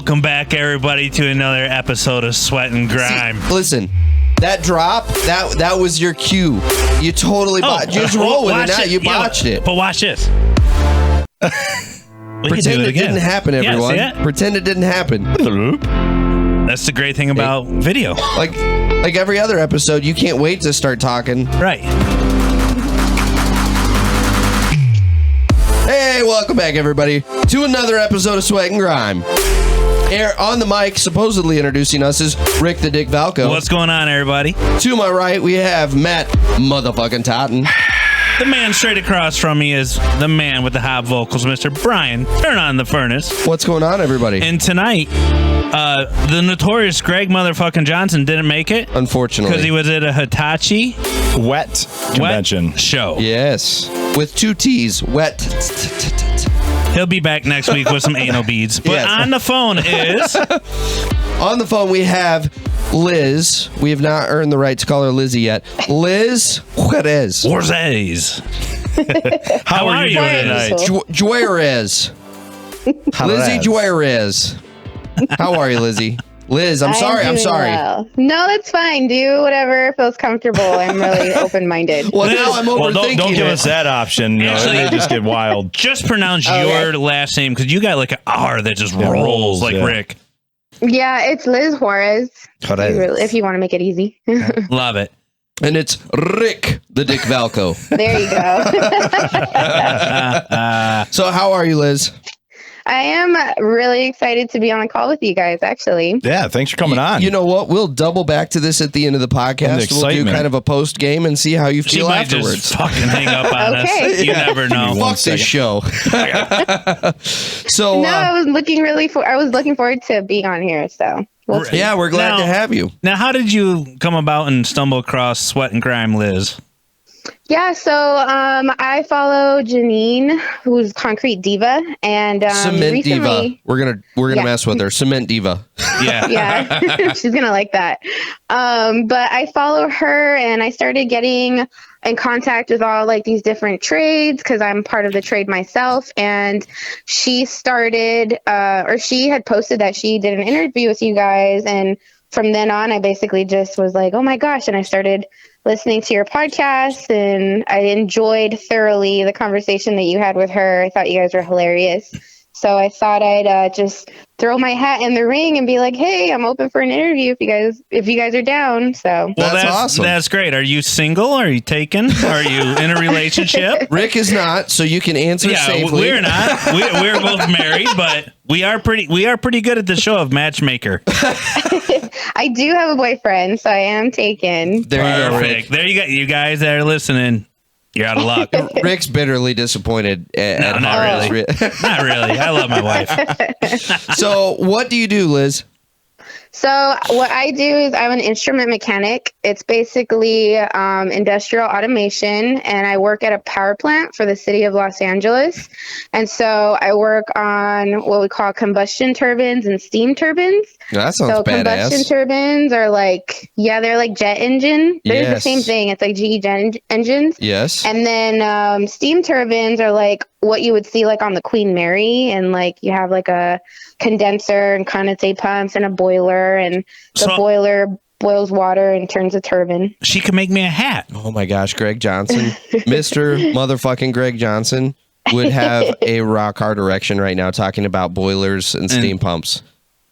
Welcome back, everybody, to another episode of Sweat and Grime. See, listen, that drop, that was your cue. You totally just roll with it now. You botched it. But watch this. Pretend it didn't happen, everyone. Pretend it didn't happen. That's the great thing about video. Like every other episode, you can't wait to start talking. Right. Hey, welcome back, everybody, to another episode of Sweat and Grime. On the mic, supposedly introducing us, is Rick the Dick Valco. What's going on, everybody? To my right, we have Matt motherfucking Totten. The man straight across from me is the man with the hot vocals, Mr. Brian. Turn on the furnace. What's going on, everybody? And tonight, the notorious Greg motherfucking Johnson didn't make it. Unfortunately. Because he was at a Hitachi Wet convention show. Yes. With two T's. Wet. He'll be back next week with some anal beads. But yes. On the phone is... On the phone, we have Liz. We have not earned the right to call her Lizzie yet. Liz Juarez. Juarez. How are you doing tonight? Juarez. Lizzie Juarez. How are you, Lizzie? Liz, I'm sorry. Well. No, that's fine. Do whatever feels comfortable. I'm really open-minded. Well, now I'm overthinking don't give us that option. Actually, it just get wild. Just pronounce your last name, because you got like an R that just rolls like Rick. Yeah, it's Liz Juarez. If you want to make it easy. Love it. And it's Rick the Dick Valco. There you go. So how are you, Liz? I am really excited to be on a call with you guys, actually. Yeah, thanks for coming on. You know what? We'll double back to this at the end of the podcast. We'll do kind of a post game and see how you feel afterwards. Just fucking hang up on us. You never know. Fuck this show. So no, I was looking forward to being on here. So we're glad to have you. Now, how did you come about and stumble across Sweat and Grime, Liz? Yeah, so I follow Janine, who's Concrete Diva, and Cement recently, Diva. We're gonna mess with her. Cement Diva. Yeah, she's gonna like that. But I follow her, and I started getting in contact with all like these different trades because I'm part of the trade myself. And she started, or she had posted that she did an interview with you guys, and from then on, I basically just was like, oh my gosh, and I started listening to your podcast, and I enjoyed thoroughly the conversation that you had with her. I thought you guys were hilarious. So I thought I'd just throw my hat in the ring and be like, hey, I'm open for an interview if you guys are down. So that's awesome. That's great. Are you single? Are you taken? Are you in a relationship? Rick is not, so you can answer safely. We're not. We're both married, but we are pretty good at the show of matchmaker. I do have a boyfriend, so I am taken. There you go, Rick. There you go. You guys that are listening, you're out of luck. Rick's bitterly disappointed. Not really. Not really. I love my wife. So what do you do, Liz? So what I do is I'm an instrument mechanic. It's basically industrial automation, and I work at a power plant for the city of Los Angeles. And so I work on what we call combustion turbines and steam turbines. That sounds badass. Combustion turbines are like, they're like jet engine. They're the same thing. It's like GE engines. Yes. And then steam turbines are like what you would see like on the Queen Mary, and like you have like a condenser and condensate pumps and a boiler, and the boiler boils water and turns a turbine. She could make me a hat. Oh my gosh, Greg Johnson. Mr. motherfucking Greg Johnson would have a rock hard erection right now talking about boilers and steam pumps.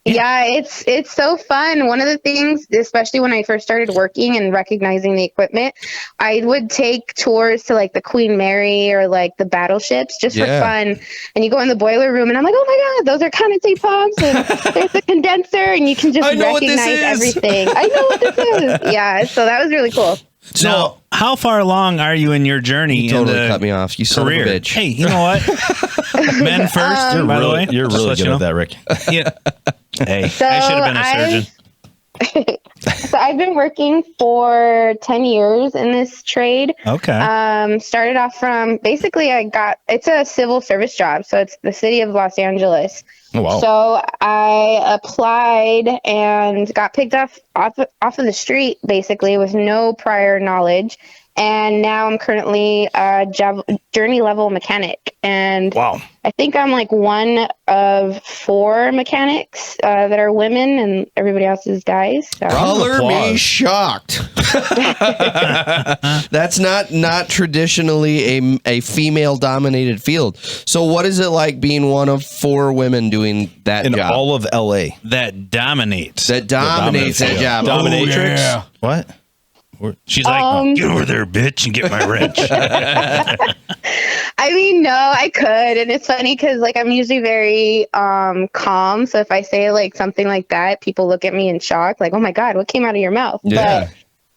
Yeah, it's so fun. One of the things, especially when I first started working and recognizing the equipment, I would take tours to like the Queen Mary or like the battleships just for fun. And you go in the boiler room and I'm like, oh my God, those are condensate pumps and there's a condenser, and you can just recognize everything. I know what this is. Yeah, so that was really cool. So now, how far along are you in your journey? You totally cut me off. You son of a bitch. Hey, you know what? Men first, by the way. You're really good at that, Rick. Yeah. Hey, so I should have been a surgeon. So I've been working for 10 years in this trade. Okay. Started off from, basically it's a civil service job. So it's the city of Los Angeles. Oh, wow. So I applied and got picked off of the street, basically, with no prior knowledge. And now I'm currently a journey level mechanic. And Wow. I think I'm like one of 4 mechanics that are women, and everybody else is guys. So. Color me applause. shocked. That's not traditionally a female dominated field. So what is it like being one of 4 women doing that In job? all of LA. That dominates. That dominates that job. Dominatrix? Oh, yeah. What? She's like, get over there, bitch, and get my wrench. I mean, no, I could. And it's funny because, like, I'm usually very calm. So if I say, like, something like that, people look at me in shock. Like, oh, my God, what came out of your mouth? Yeah.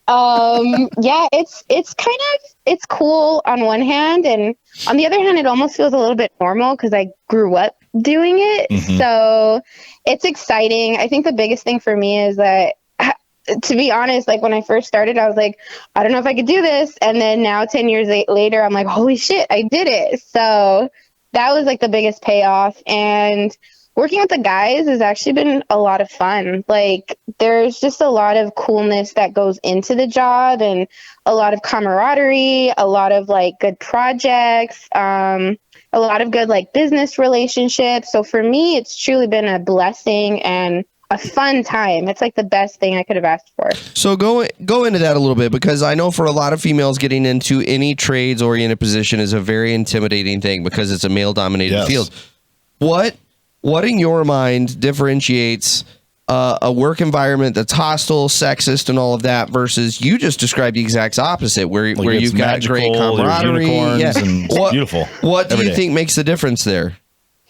But, yeah, it's kind of, it's cool on one hand. And on the other hand, it almost feels a little bit normal because I grew up doing it. Mhm. So it's exciting. I think the biggest thing for me is that, to be honest, like when I first started, I was like, I don't know if I could do this. And then now 10 years later, I'm like, holy shit, I did it. So that was like the biggest payoff. And working with the guys has actually been a lot of fun. Like there's just a lot of coolness that goes into the job and a lot of camaraderie, a lot of like good projects, a lot of good like business relationships. So for me, it's truly been a blessing and a fun time. It's like the best thing I could have asked for. So go into that a little bit, because I know for a lot of females, getting into any trades oriented position is a very intimidating thing because it's a male dominated field. What in your mind differentiates a work environment that's hostile, sexist, and all of that versus you just described the exact opposite, where you've got great camaraderie, and beautiful. What do you think makes the difference there?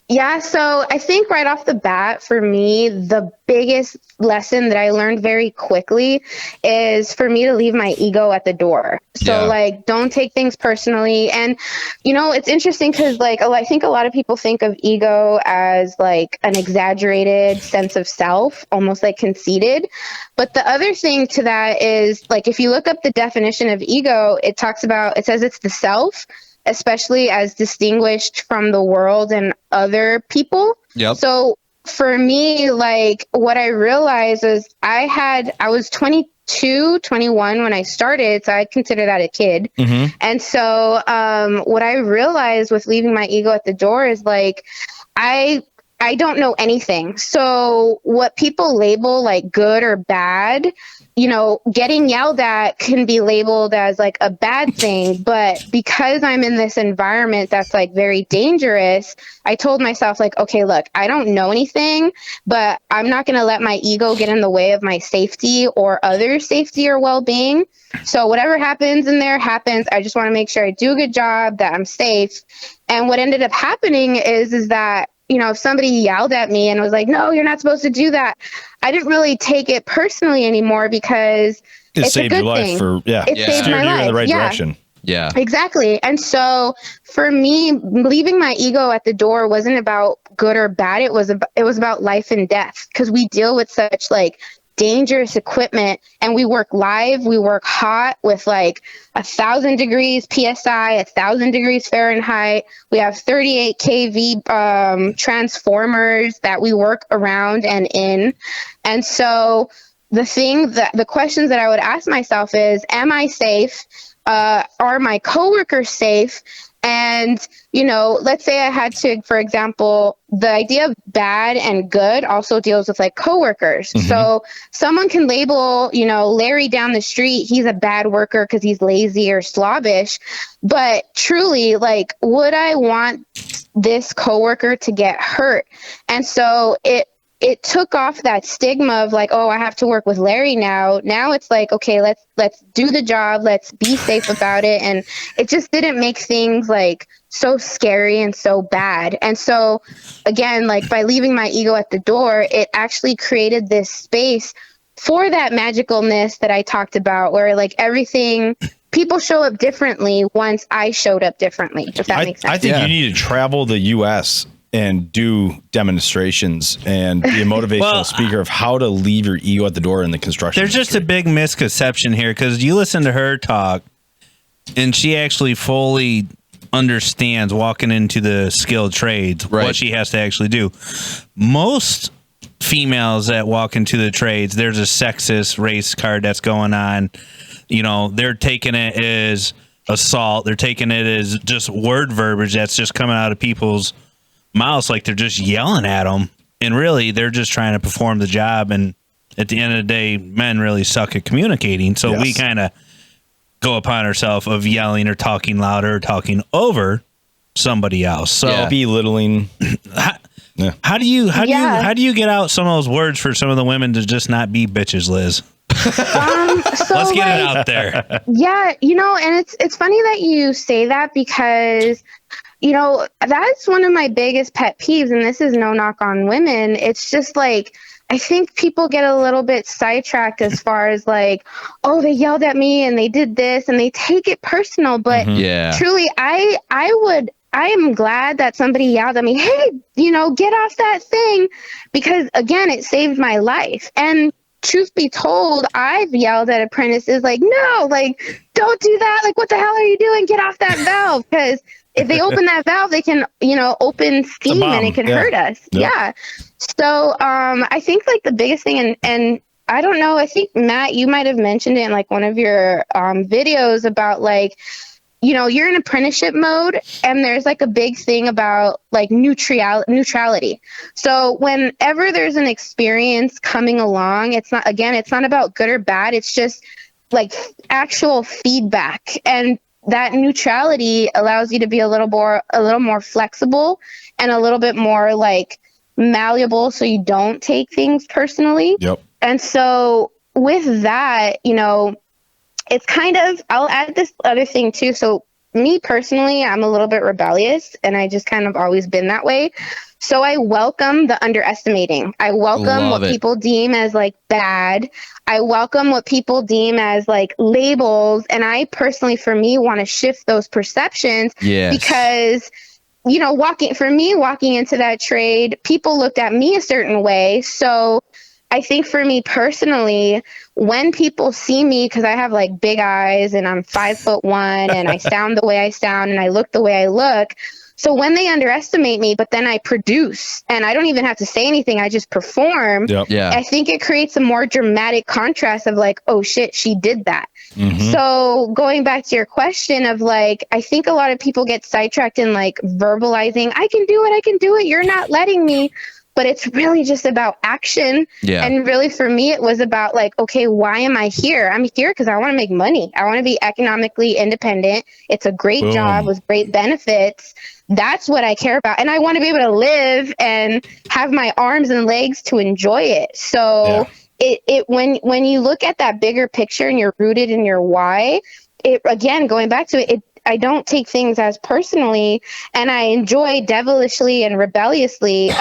Yeah, so I think right off the bat, for me, the biggest lesson that I learned very quickly is for me to leave my ego at the door. So, like, don't take things personally. And, you know, it's interesting because, like, I think a lot of people think of ego as, like, an exaggerated sense of self, almost like conceited. But the other thing to that is, like, if you look up the definition of ego, it says it's the self, especially as distinguished from the world and other people. Yep. So for me, like what I realized was I was 22, 21 when I started. So I consider that a kid. Mm-hmm. And so what I realized with leaving my ego at the door is like, I don't know anything. So what people label like good or bad, you know, getting yelled at can be labeled as like a bad thing. But because I'm in this environment that's like very dangerous, I told myself like, okay, look, I don't know anything, but I'm not going to let my ego get in the way of my safety or others' safety or well-being. So whatever happens in there happens. I just want to make sure I do a good job, that I'm safe. And what ended up happening is that, you know, if somebody yelled at me and was like, no, you're not supposed to do that, I didn't really take it personally anymore because it's saved a good your life thing. It saved my life. in the right direction. Yeah, exactly. And so for me, leaving my ego at the door wasn't about good or bad. It was about life and death, because we deal with such like dangerous equipment and we work live, we work hot with like 1,000 degrees PSI, 1,000 degrees Fahrenheit. We have 38 kV transformers that we work around and in. And so the questions that I would ask myself is, am I safe? Are my coworkers safe? And, you know, let's say I had to, for example, the idea of bad and good also deals with like coworkers. Mm-hmm. So someone can label, you know, Larry down the street, he's a bad worker because he's lazy or slobbish. But truly, like, would I want this coworker to get hurt? And so it took off that stigma of like, oh, I have to work with Larry now. Now it's like, okay, let's do the job. Let's be safe about it. And it just didn't make things like so scary and so bad. And so again, like by leaving my ego at the door, it actually created this space for that magicalness that I talked about, where like everything, people show up differently once I showed up differently, if that makes sense. I think you need to travel the U.S. and do demonstrations and be a motivational speaker of how to leave your ego at the door in the construction industry. There's just a big misconception here, because you listen to her talk and she actually fully understands walking into the skilled trades what she has to actually do. Most females that walk into the trades, there's a sexist race card that's going on. You know, they're taking it as assault. They're taking it as just word verbiage that's just coming out of people's mouths, like they're just yelling at them. And really, they're just trying to perform the job. And at the end of the day, men really suck at communicating. So we kind of go upon ourselves of yelling or talking louder or talking over somebody else. So belittling. How do you get out some of those words for some of the women to just not be bitches, Liz? So Let's get it out there. Yeah, you know, and it's funny that you say that because, you know, that's one of my biggest pet peeves, and this is no knock on women. It's just like, I think people get a little bit sidetracked as far as like, oh, they yelled at me and they did this and they take it personal. But truly, I am glad that somebody yelled at me, hey, you know, get off that thing, because again, it saved my life. And truth be told, I've yelled at apprentices like, no, like, don't do that. Like, what the hell are you doing? Get off that valve. Because if they open that valve, they can, you know, open steam and it can hurt us. Yeah. So I think like the biggest thing, and I don't know, I think Matt, you might have mentioned it in like one of your videos about like, you know, you're in apprenticeship mode and there's like a big thing about like neutrality. So whenever there's an experience coming along, it's not about good or bad. It's just like actual feedback. And that neutrality allows you to be a little more flexible and a little bit more like malleable, so you don't take things personally. Yep. And so with that, you know, it's kind of, I'll add this other thing too. So me personally, I'm a little bit rebellious and I just kind of always been that way. So I welcome the underestimating. I welcome what people deem as like bad. I welcome what people deem as like labels. And I personally, for me, want to shift those perceptions because, you know, walking into that trade, people looked at me a certain way. So I think for me personally, when people see me, because I have like big eyes and I'm 5'1" and I sound the way I sound and I look the way I look. So when they underestimate me, but then I produce and I don't even have to say anything, I just perform. I think it creates a more dramatic contrast of like, oh shit, she did that. So going back to your question of like, I think a lot of people get sidetracked in like verbalizing, I can do it. You're not letting me. But it's really just about action. And really for me, it was about like, okay, why am I here? I'm here because I want to make money. I want to be economically independent. It's a great job with great benefits. That's what I care about. And I want to be able to live and have my arms and legs to enjoy it. So when you look at that bigger picture and you're rooted in your why, it, again, going back to it, I don't take things as personally, and I enjoy devilishly and rebelliously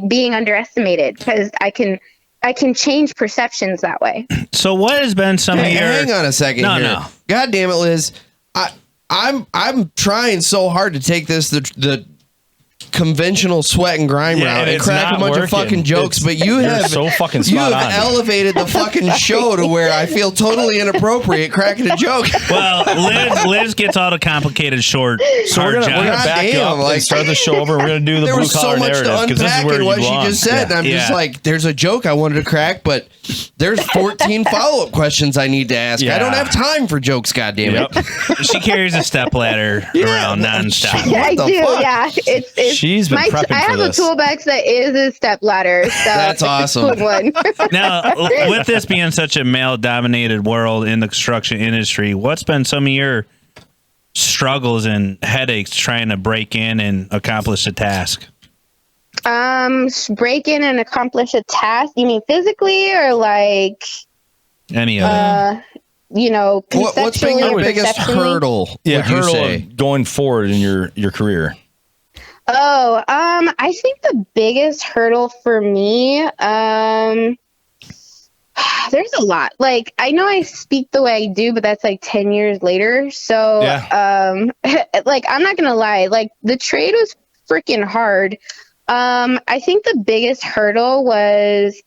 being underestimated because I can change perceptions that way. So what has been some of your... Hang on a second here. No. God damn it, Liz. I'm trying so hard to take this the conventional sweat and grime route and crack a bunch of fucking jokes, but you have so fucking spot on. Elevated the fucking show to where I feel totally inappropriate cracking a joke. Well, Liz gets all the complicated so we're gonna back up and start the show over. We're gonna do the blue collar narrative because this is where what she just said. And I'm just like, there's a joke I wanted to crack, but there's 14 follow-up questions I need to ask. I don't have time for jokes, goddammit. She carries a stepladder around nonstop. I do, it's she's been prepping for this. I have a toolbox that is a stepladder. So that's awesome. One. Now, with this being such a male-dominated world in the construction industry, what's been some of your struggles and headaches trying to break in and accomplish a task? Break in and accomplish a task? You mean physically or like any of them? You know, what's been your biggest hurdle? Hurdle going forward in your career. Oh, I think the biggest hurdle for me, there's a lot. Like, I know I speak the way I do, but that's like 10 years later. So, like, I'm not gonna lie. Like, the trade was freaking hard. I think the biggest hurdle was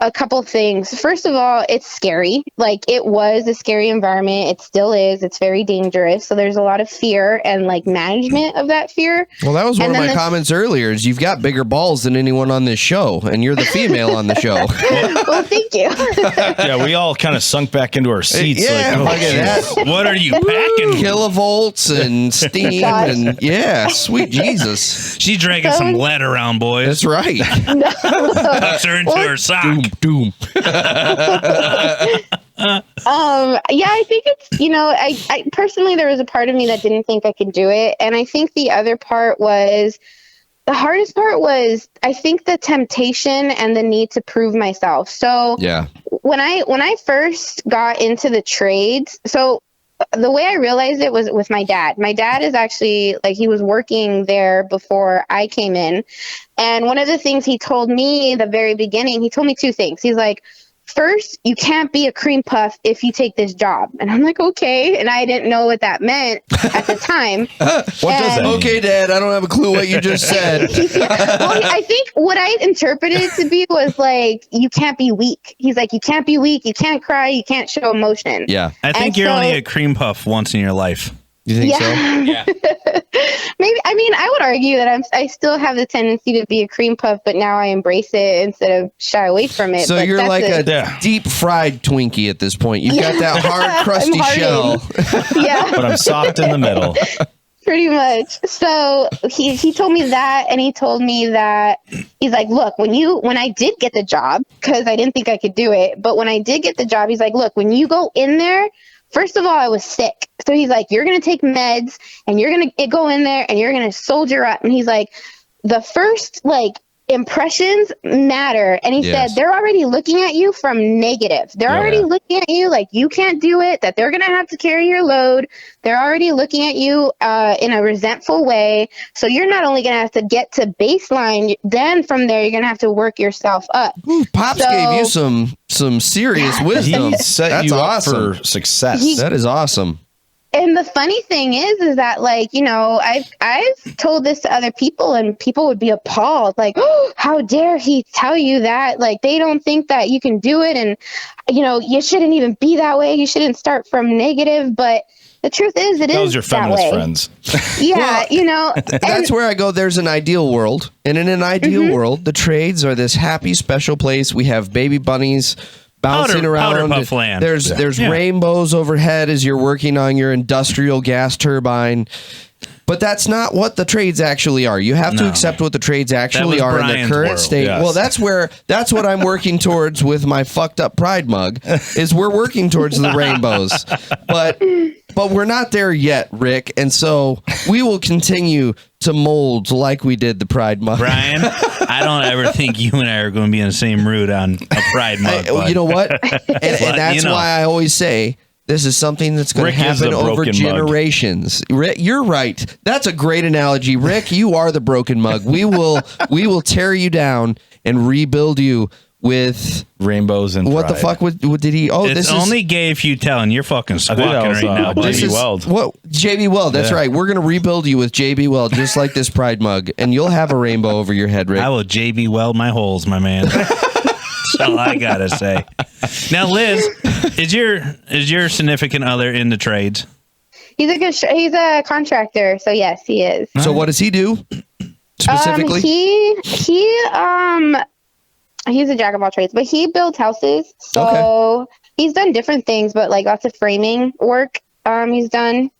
a couple things. First of all, it's scary. Like, it was a scary environment. It still is. It's very dangerous. So there's a lot of fear and like management of that fear. Well, that was one of my comments earlier is you've got bigger balls than anyone on this show, and you're the female on the show. Well, thank you. Yeah, we all kind of sunk back into our seats. Yeah, like, look at that. What are you packing? Kilovolts and steam and sweet Jesus. She's dragging some lead around, boys. That's right. Puts her into her sock. Doom. I think it's, I personally, there was a part of me that didn't think I could do it. And I think the other part was, the hardest part was, I think, the temptation and the need to prove myself. So when I first got into the trades, so the way I realized it was with my dad. My dad is actually, like, he was working there before I came in. And one of the things he told me the very beginning, he told me two things. He's like, first, you can't be a cream puff if you take this job. And I'm like, okay. And I didn't know what that meant at the time. What does that mean? Okay, Dad, I don't have a clue what you just said. Well, I think what I interpreted it to be was like, you can't be weak. He's like, you can't be weak. You can't cry. You can't show emotion. Yeah. I think you're only a cream puff once in your life. You think so? Yeah. Maybe. I mean, I would argue that I still have the tendency to be a cream puff, but now I embrace it instead of shy away from it. So but you're like a deep fried Twinkie at this point. You've got that hard, crusty shell. Yeah. But I'm soft in the middle. Pretty much. So he told me that, and he told me that he's like, look, when I did get the job, because I didn't think I could do it, but when I did get the job, he's like, look, when you go in there, first of all, I was sick. So he's like, you're going to take meds and you're going to go in there and you're going to soldier up. And he's like, the first impressions matter. And he said, they're already looking at you from negative. They're already looking at you like you can't do it, that they're going to have to carry your load. They're already looking at you in a resentful way. So you're not only going to have to get to baseline, then from there, you're going to have to work yourself up. Ooh, Pops gave you some serious wisdom. He set That's you awesome. up for success. That is awesome. And the funny thing is that, like, I've told this to other people and people would be appalled, like, oh, how dare he tell you that? Like, they don't think that you can do it. And, you shouldn't even be that way. You shouldn't start from negative. But the truth is, it is Those are your feminist friends. Yeah, That's where I go. There's an ideal world. And in an ideal world, the trades are this happy, special place. We have baby bunnies bouncing around. Powder puff land. There's rainbows overhead as you're working on your industrial gas turbine. But that's not what the trades actually are. You have to accept what the trades actually are in their current state. Yes. Well, that's what I'm working towards with my fucked up pride mug, is we're working towards the rainbows. But we're not there yet, Rick. And so we will continue to mold like we did the pride mug. Brian, I don't ever think you and I are going to be in the same route on a pride mug. You know what? And that's why I always say, this is something that's going to happen over generations. Rick, you're right. That's a great analogy. Rick, you are the broken mug. We will tear you down and rebuild you with rainbows and what pride. The fuck? What did he? Oh, it's this only is gay if you tell, and you're fucking squawking right now. JB Weld. What JB Weld? That's right. We're gonna rebuild you with JB Weld, just like this pride mug, and you'll have a rainbow over your head, Rick. I will JB Weld my holes, my man. That's all I gotta say. Now, Liz, is your significant other in the trades? He's a contractor, so yes, he is. So what does he do specifically? He's a jack of all trades, but he builds houses. So he's done different things, but like lots of framing work. He's done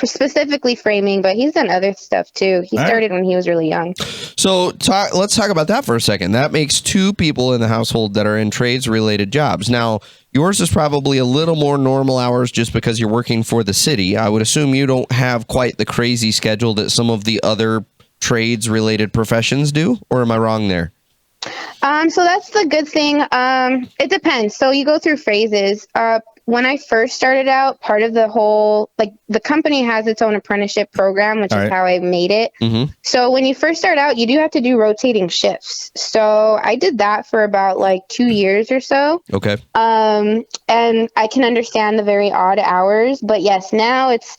specifically framing, but he's done other stuff too. He started when he was really young. So let's talk about that for a second. That makes two people in the household that are in trades related jobs. Now, yours is probably a little more normal hours just because you're working for the city. I would assume you don't have quite the crazy schedule that some of the other trades related professions do, or am I wrong there? So that's the good thing. It depends. So you go through phases. When I first started out, part of the whole, like, the company has its own apprenticeship program, which is how I made it. Mm-hmm. So when you first start out, you do have to do rotating shifts. So I did that for about like 2 years or so. Okay. And I can understand the very odd hours, but yes, now it's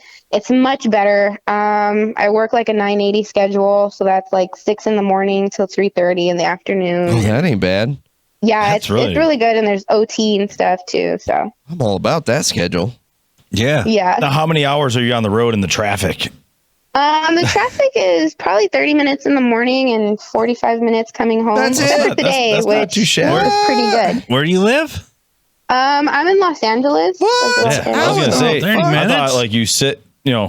much better. I work like a 980 schedule, so that's like 6 in the morning till 3:30 in the afternoon. Oh, that ain't bad. Yeah, it's really good, and there's OT and stuff too. So I'm all about that schedule. Yeah. Now, how many hours are you on the road in the traffic? The traffic is probably 30 minutes in the morning and 45 minutes coming home. That's it. Today, that's not too shabby. is pretty good. Where do you live? I'm in Los Angeles. What? Yeah, I was gonna say, 30 I minutes? thought like you sit, Yeah, I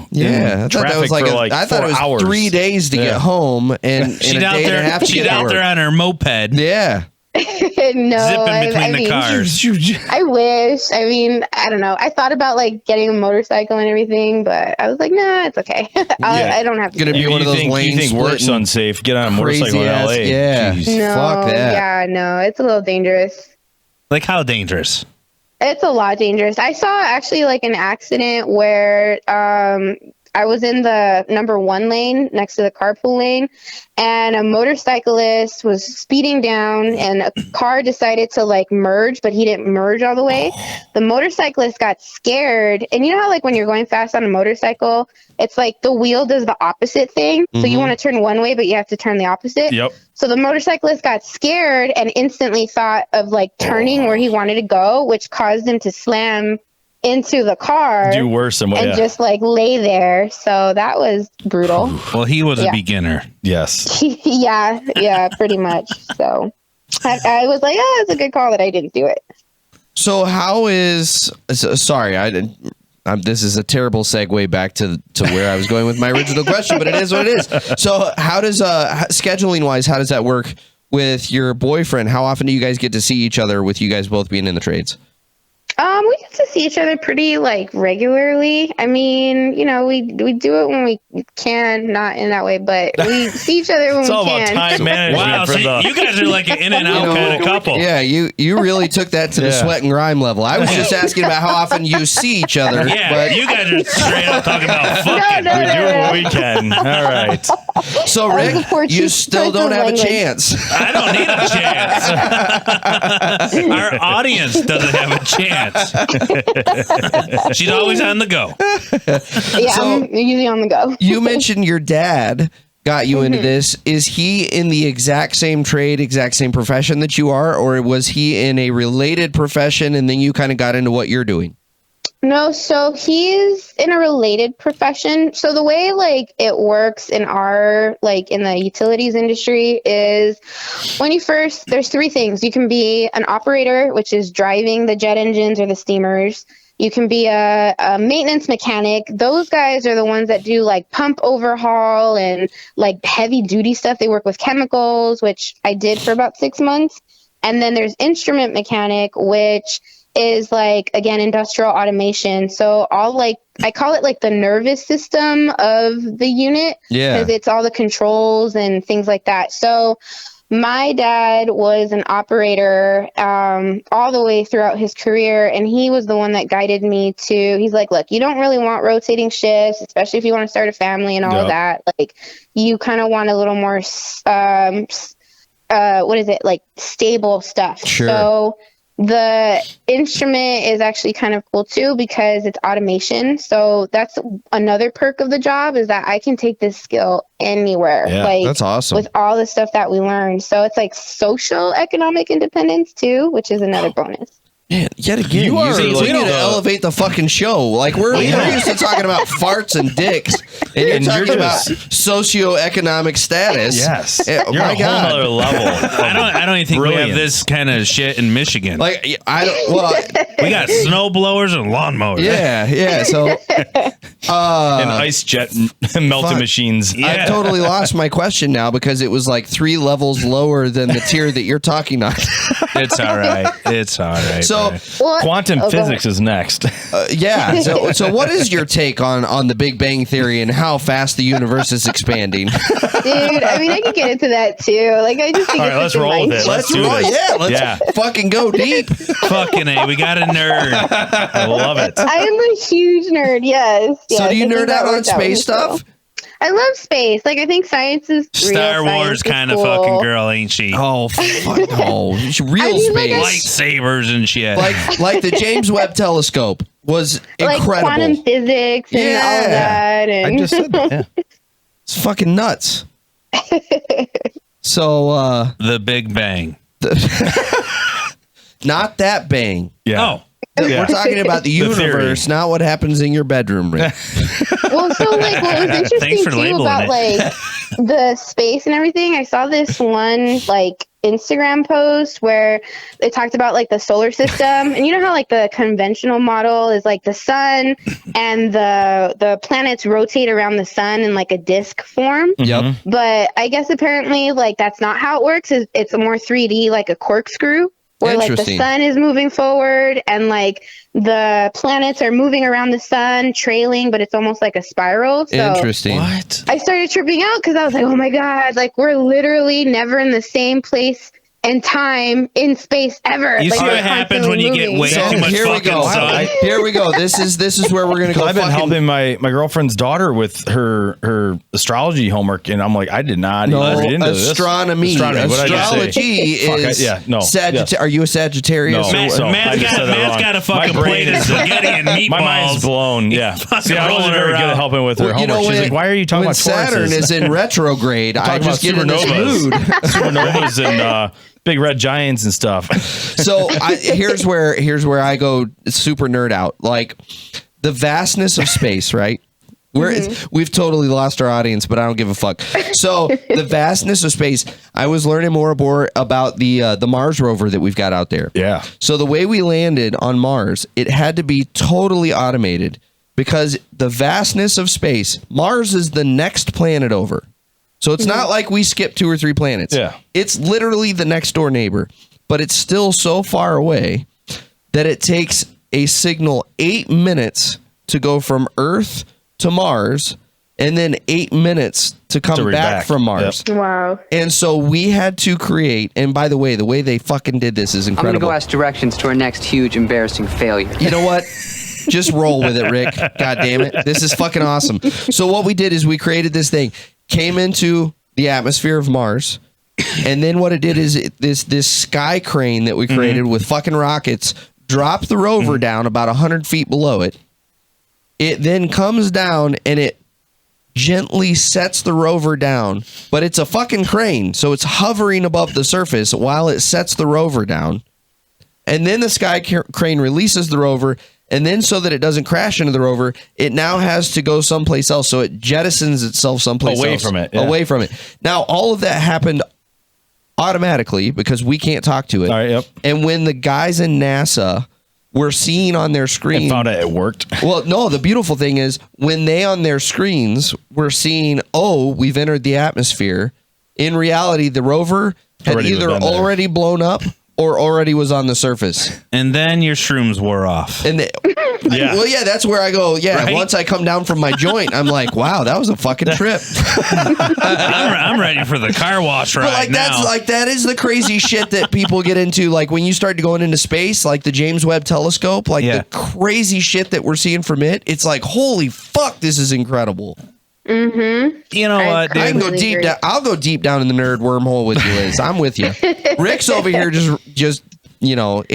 thought that was for like I thought 4 it was hours. 3 days to get home and She's a out day and a half there. to She's get to out work. there on her moped, Yeah. No, zipping between the cars. I wish. I mean, I don't know. I thought about like getting a motorcycle and everything, but I was like, nah, it's okay. I don't have to. Gonna be one of those lanes. You think work's splitting unsafe? Get on a motorcycle in crazy-ass- LA. yeah. Jeez. No, Fuck that. yeah, no, it's a little dangerous. Like how dangerous? It's a lot dangerous. I saw actually like an accident where I was in the number 1 lane next to the carpool lane, and a motorcyclist was speeding down and a car decided to like merge, but he didn't merge all the way. The motorcyclist got scared. And you know how like when you're going fast on a motorcycle, it's like the wheel does the opposite thing. So you want to turn one way, but you have to turn the opposite. Yep. So the motorcyclist got scared and instantly thought of like turning where he wanted to go, which caused him to slam into the car. Do worse than what? And just like lay there. So that was brutal. Well, he was a beginner. Yes. yeah, pretty much. So I was like, oh, it's a good call that I didn't do it. So how is? Sorry, I didn't. This is a terrible segue back to where I was going with my original question, but it is what it is. So how does scheduling wise, how does that work with your boyfriend? How often do you guys get to see each other with you guys both being in the trades? We get to see each other pretty like regularly. I mean, you know, we do it when we can, not in that way, but we see each other when It's we all can. about time management. Wow, for so the, you guys are like an in and out kind of couple. Yeah, you really took that to the sweat and grime level. I was just asking about how often you see each other. Yeah, but you guys are straight up talking about fucking. No. we do it when we can. All right. So Rick, Unfortunate you still don't have language. a chance. I don't need a chance. Our audience doesn't have a chance. She's always on the go. Yeah, So- I'm usually on the go. You mentioned your dad got you into this. Is he in the exact same trade, exact same profession that you are, or was he in a related profession and then you kind of got into what you're doing? No, so he's in a related profession. So the way like it works in our like in the utilities industry is when you first, there's 3 things. You can be an operator, which is driving the jet engines or the steamers. You can be a maintenance mechanic. Those guys are the ones that do like pump overhaul and like heavy duty stuff. They work with chemicals, which I did for about 6 months. And then there's instrument mechanic, which is like, again, industrial automation. So all like, I call it like the nervous system of the unit. Yeah. Because it's all the controls and things like that. So my dad was an operator all the way throughout his career, and he was the one that guided me to, he's like, look, you don't really want rotating shifts, especially if you want to start a family and all of that. Like, you kind of want a little more, like stable stuff. Sure. So the instrument is actually kind of cool too because it's automation. So that's another perk of the job is that I can take this skill anywhere. Yeah, like that's awesome. with all the stuff that we learned. So it's like social economic independence too, which is another bonus. Man, yet again, You are we like need to the- elevate the fucking show. Like we're used to talking about farts and dicks, and you're talking about socioeconomic status. Yes. Yeah, You're my a whole God. nother level. I don't even think we have Brilliant. this kind of shit in Michigan. Like I don't. Well, we got snow blowers and lawnmowers. yeah. So and ice jet melting fuck. machines. Yeah. I've totally lost my question now because it was like 3 levels lower than the tier that you're talking on. It's all right. It's all right. So man. Well, Quantum go physics is next. yeah. So what is your take on the Big Bang Theory and how fast the universe is expanding? dude, I mean, I could get into that too. Like, I just think All it's right, let's such a roll with nice- it. Let's do roll. this. Yeah, let's Yeah. fucking go deep. Fucking A, we got a nerd. I love it. I am a huge nerd. Yes. So do you I think nerd that out on worked out space really well. stuff? I love space. Like, I think science is real. Star Wars Science is kind of cool. fucking girl, ain't she? Oh, fuck no. Real I mean, like, space. Lightsabers and shit. Like the James Webb Telescope was Like incredible. quantum physics and all of that. And I just said that. Yeah. It's fucking nuts. So the Big Bang. Not that bang. Yeah. Oh. We're talking about the universe, not what happens in your bedroom, Rick. Well, so like what was interesting too about like the space and everything, I saw this one like Instagram post where they talked about like the solar system, and you know how like the conventional model is like the sun and the planets rotate around the sun in like a disc form. Yep. But I guess apparently like that's not how it works. It's a more 3D, like a corkscrew. Where like the sun is moving forward and like the planets are moving around the sun, trailing, but it's almost like a spiral. So Interesting. What? I started tripping out because I was like, oh my God, like we're literally never in the same place and time in space ever. You like, see what happens when you get way too much fucking sun? Here we go. This is where we're gonna go. I've been helping my girlfriend's daughter with her astrology homework, and I'm like, I did not read into astronomy. this. Astrology is Sagittarius. Are you a Sagittarius? No. Matt's got a fucking plate of spaghetti and meatballs. My mind's blown. Yeah. See, I wasn't very good at helping with her homework. She's like, why are you talking about Saturn is in retrograde? I just get in this mood. Supernovas and big red giants and stuff. So here's where I go super nerd out. Like the vastness of space, right? We've totally lost our audience, but I don't give a fuck. So the vastness of space, I was learning more about the Mars rover that we've got out there. Yeah. So the way we landed on Mars, it had to be totally automated because the vastness of space, Mars is the next planet over. So it's not like we skipped 2 or 3 planets. Yeah. It's literally the next door neighbor, but it's still so far away that it takes a signal 8 minutes to go from Earth to Mars and then 8 minutes to come back from Mars. Yep. Wow. And so we had to create, and by the way they fucking did this is incredible. I'm going to go ask directions to our next huge embarrassing failure. You know what? Just roll with it, Rick. God damn it. This is fucking awesome. So what we did is we created this thing. Came into the atmosphere of Mars, and then what it did is this sky crane that we created with fucking rockets dropped the rover down about 100 feet below it. It then comes down and it gently sets the rover down, but it's a fucking crane, so it's hovering above the surface while it sets the rover down. And then the sky crane releases the rover. And then so that it doesn't crash into the rover, it now has to go someplace else. So it jettisons itself someplace away else. From it. Away from it. Now, all of that happened automatically because we can't talk to it. All right, yep. And when the guys in NASA were seeing on their screen... And found out it worked. Well, no, the beautiful thing is when they on their screens were seeing, oh, we've entered the atmosphere, in reality, the rover had either already blown up or already was on the surface. And then your shrooms wore off. And that's where I go. Yeah, right? Once I come down from my joint, I'm like, wow, that was a fucking trip. I'm ready for the car wash right now. That is the crazy shit that people get into. Like when you start going into space, like the James Webb Telescope, the crazy shit that we're seeing from it. It's like, holy fuck, this is incredible. Mm-hmm. You know what, dude? I can go deep down. I'll go deep down in the nerd wormhole with you, Liz. I'm with you. Rick's over here just we've lost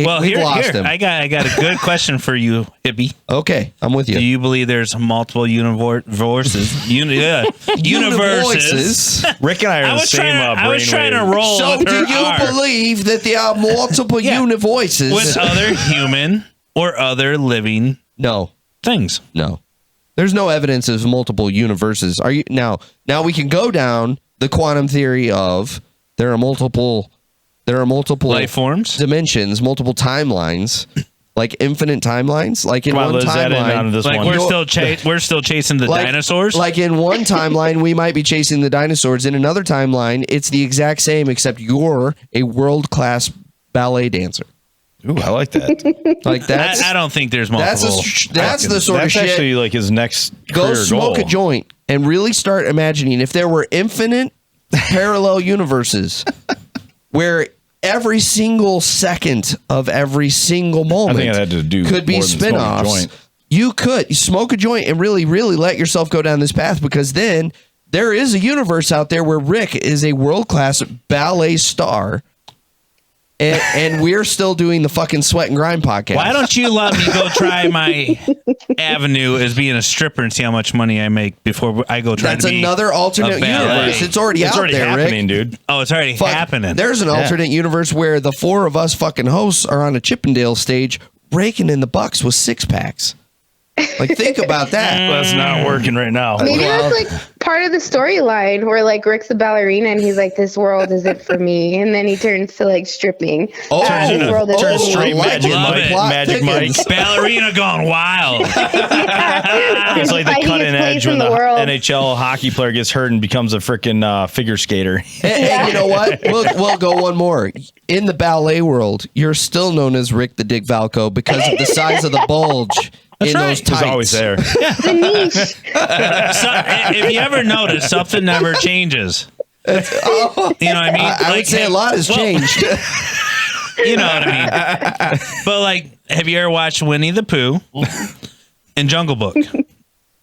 him. I got a good question for you, hippie. Okay, I'm with you. Do you believe there's multiple universes? Universes. Rick and I are the same I was trying to roll. So do you believe that there are multiple universes with other human or other living things? No. There's no evidence of multiple universes. Are you now we can go down the quantum theory of there are multiple life forms, dimensions, multiple timelines, like infinite timelines. Like in one timeline, we're still chasing the dinosaurs. Like in one timeline, we might be chasing the dinosaurs. In another timeline, it's the exact same, except you're a world-class ballet dancer. Ooh, I like that. Like that. I don't think there's multiple. That's the sort of shit. That's actually like his next go smoke a joint and really start imagining if there were infinite parallel universes where every single second of every single moment I think I had to do could be spinoffs. You could smoke a joint and really, really let yourself go down this path, because then there is a universe out there where Rick is a world-class ballet star. And we're still doing the fucking Sweat and Grime podcast. Why don't you let me go try my avenue as being a stripper and see how much money I make before I go try That's to be another alternate universe. It's already out there, happening, Rick. dude. Oh, it's already happening. There's an alternate universe where the four of us fucking hosts are on a Chippendale stage raking in the bucks with 6-packs. Like, think about that. That's not working right now. Maybe that's like part of the storyline where like Rick's a ballerina and he's like, this world isn't for me. And then he turns to like stripping. Oh, This world is turns for me. straight Magic Love Mike. it. Magic Mike. Ballerina gone wild. It's like the Finding cutting his edge place when in the the world. NHL hockey player gets hurt and becomes a freaking figure skater. And you know what? We'll go one more. In the ballet world, you're still known as Rick the Dick Valco because of the size of the bulge in those tights. He's always there. The niche. So, if you ever notice, something never changes. You know what I mean? I would say a lot has changed. You know what I mean? But like, have you ever watched Winnie the Pooh and Jungle Book? Have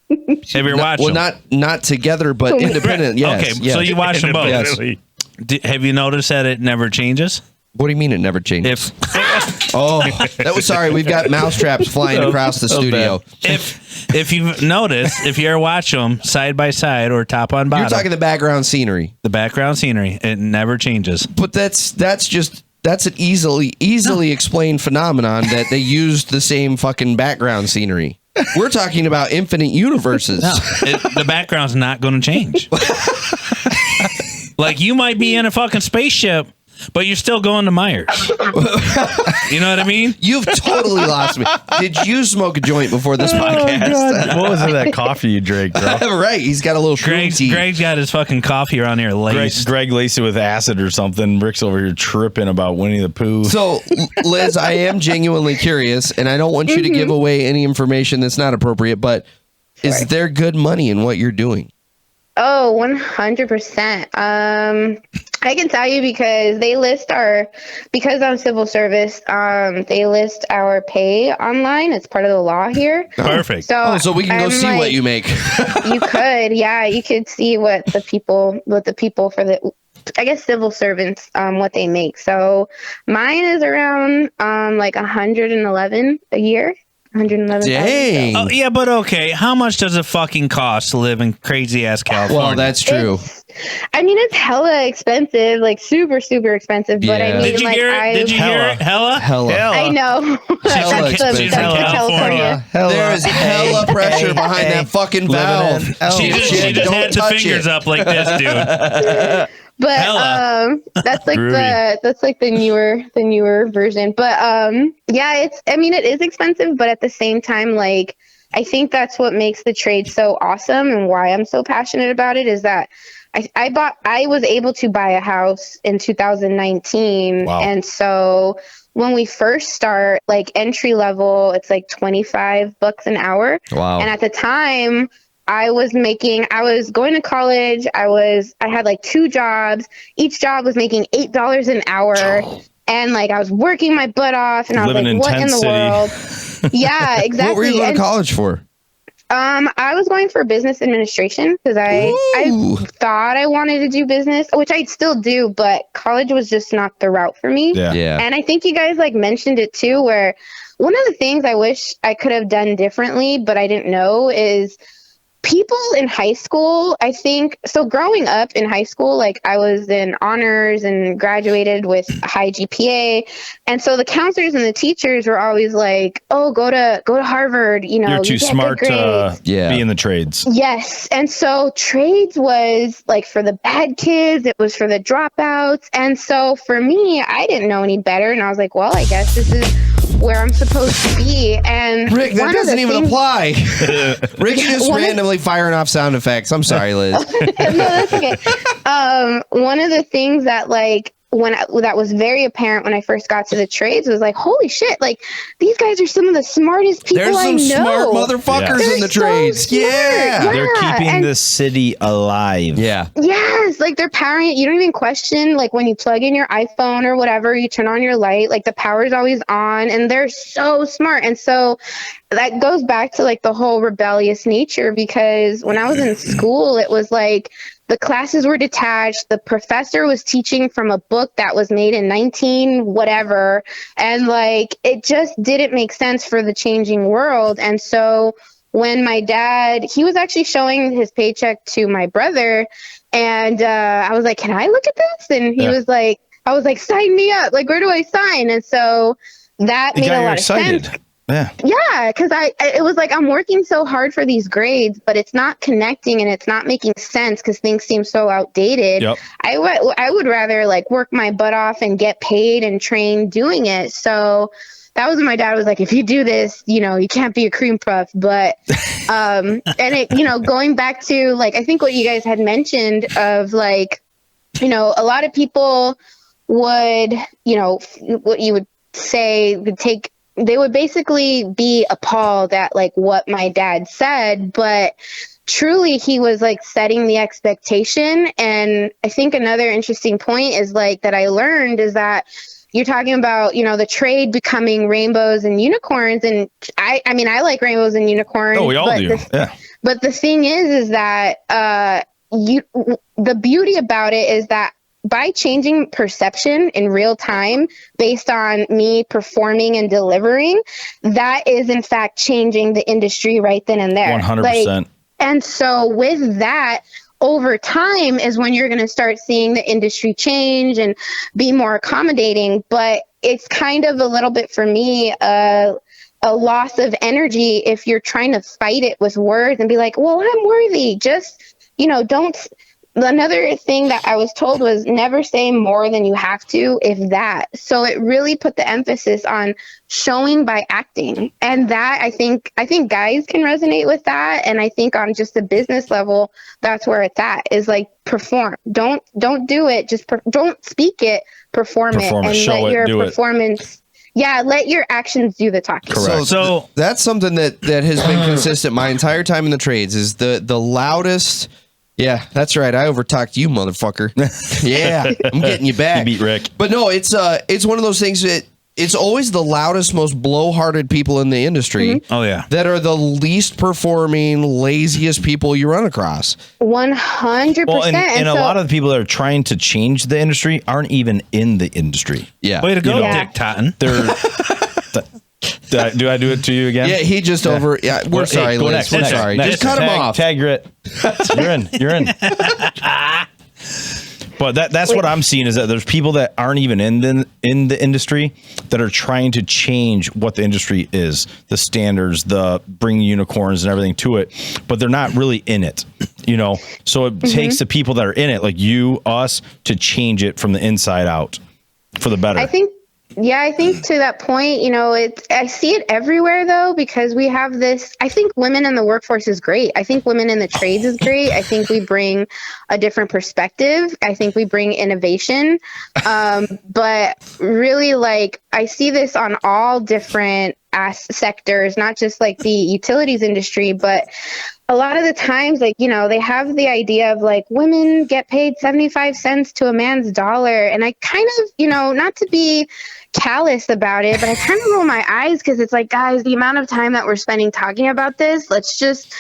you ever watched them? Not together, but independent. Yes. Okay, yes. so you watch them both. Yes. Have you noticed that it never changes? What do you mean it never changes? If That was sorry. We've got mousetraps flying across the studio. if you've noticed, if you ever watch them side by side or top on bottom, You're talking the background scenery, the background scenery, it never changes. but that's an easily explained phenomenon that they used the same fucking background scenery. We're talking about infinite universes. The background's not going to change. Like, you might be in a fucking spaceship, but you're still going to Myers. You know what I mean? You've totally lost me. Did you smoke a joint before this podcast? What was it, that coffee you drank, bro? Right. He's got a little shroom tea. Greg's got his fucking coffee around here laced. Greg laced it with acid or something. Rick's over here tripping about Winnie the Pooh. So, Liz, I am genuinely curious, and I don't want you to give away any information that's not appropriate, but is there good money in what you're doing? Oh, 100%. I can tell you because because I'm civil service, they list our pay online. It's part of the law here. Perfect. So we can go see what you make. You could, yeah, you could see what the people for the, I guess, civil servants, what they make. So mine is around like 111 a year. 111. Dang. Oh, yeah, but okay. How much does it fucking cost to live in crazy ass California? Well, that's true. It's hella expensive, like super, super expensive. But I mean, Did you like, hear it? Did you hear it? Hella? I know. Hella That's expensive. California. There's hella pressure behind that fucking valve. She just had the fingers up like this, dude. But that's like the newer version. But yeah, it is expensive, but at the same time, like, I think that's what makes the trade so awesome and why I'm so passionate about it is that I was able to buy a house in 2019. Wow. And so when we first start, like, entry level, it's like $25 an hour. Wow. And at the time, I was going to college. I had like 2 jobs. Each job was making $8 an hour. And like, I was working my butt off and I was like, what in the world? Yeah, exactly. What were you going to college for? I was going for business administration because I thought I wanted to do business, which I still do, but college was just not the route for me. Yeah. And I think you guys like mentioned it too, where one of the things I wish I could have done differently, but I didn't know is people in high school, I think, so growing up in high school, like I was in honors and graduated with a high GPA. And so the counselors and the teachers were always like, oh, go to Harvard, You're too smart to be in the trades. Yes. And so trades was like for the bad kids, it was for the dropouts. And so for me, I didn't know any better. And I was like, well, I guess this is where I'm supposed to be. And Rick, that doesn't even apply. Rick's just randomly firing off sound effects. I'm sorry, Liz. No, that's okay. One of the things that like that was very apparent when I first got to the trades was like, holy shit, like these guys are some of the smartest people I know. There's some smart motherfuckers in the trades. So yeah. They're keeping the city alive. Yeah. Yes, like they're powering it. You don't even question, like when you plug in your iPhone or whatever, you turn on your light, like the power's always on, and they're so smart. And so that goes back to like the whole rebellious nature, because when I was in school, it was like the classes were detached. The professor was teaching from a book that was made in 19 whatever. And like, it just didn't make sense for the changing world. And so when my dad, he was actually showing his paycheck to my brother, and I was like, can I look at this? And he was like, I was like, sign me up. Like, where do I sign? And so that made a lot of sense. Yeah. Yeah, because it was like, I'm working so hard for these grades, but it's not connecting and it's not making sense because things seem so outdated. Yep. I would rather like work my butt off and get paid and train doing it. So that was when my dad was like, if you do this, you know, you can't be a cream puff. But and it, you know, going back to like, I think what you guys had mentioned of like, you know, a lot of people would, you know, what you would say would take, they would basically be appalled at like what my dad said, but truly he was like setting the expectation. And I think another interesting point is like that I learned is that you're talking about, you know, the trade becoming rainbows and unicorns. And I mean, I like rainbows and unicorns. Oh, we all do. But the thing is that the beauty about it is that by changing perception in real time based on me performing and delivering, that is in fact changing the industry right then and there. 100%. Like, and so with that, over time is when you're going to start seeing the industry change and be more accommodating. But it's kind of a little bit for me, a loss of energy if you're trying to fight it with words and be like, well, I'm worthy. Just, you know, don't. Another thing that I was told was never say more than you have to, if that. So it really put the emphasis on showing by acting. And that I think guys can resonate with that. And I think on just a business level, that's where it's at, is like perform. Don't do it. Just don't speak it, perform it, and let your performance. Yeah, let your actions do the talking. Correct. So that's something that has been consistent my entire time in the trades is the loudest. Yeah, that's right. I overtalked you, motherfucker. Yeah, I'm getting you back. You beat Rick. But no, it's one of those things that it's always the loudest, most blowharded people in the industry. Oh yeah, that are the least performing, laziest people you run across. 100%. Well, and a lot of the people that are trying to change the industry aren't even in the industry. Yeah, way to go, Dick Totten. They're. Do I do it to you again? Yeah, he just over. Yeah, we're sorry, Liz. We're sorry. Just cut him off. Tag Grit. You're in. But that's what I'm seeing is that there's people that aren't even in the industry that are trying to change what the industry is, the standards, the bring unicorns and everything to it, but they're not really in it, you know. So it takes the people that are in it, like you, us, to change it from the inside out for the better. I think to that point, you know, I see it everywhere though, because we have this, I think women in the workforce is great. I think women in the trades is great. I think we bring a different perspective. I think we bring innovation. But really, like, I see this on all different sectors, not just like the utilities industry, but a lot of the times, like, you know, they have the idea of like women get paid 75 cents to a man's dollar. And I kind of, you know, not to be callous about it, but I kind of roll my eyes because it's like, guys, the amount of time that we're spending talking about this, let's just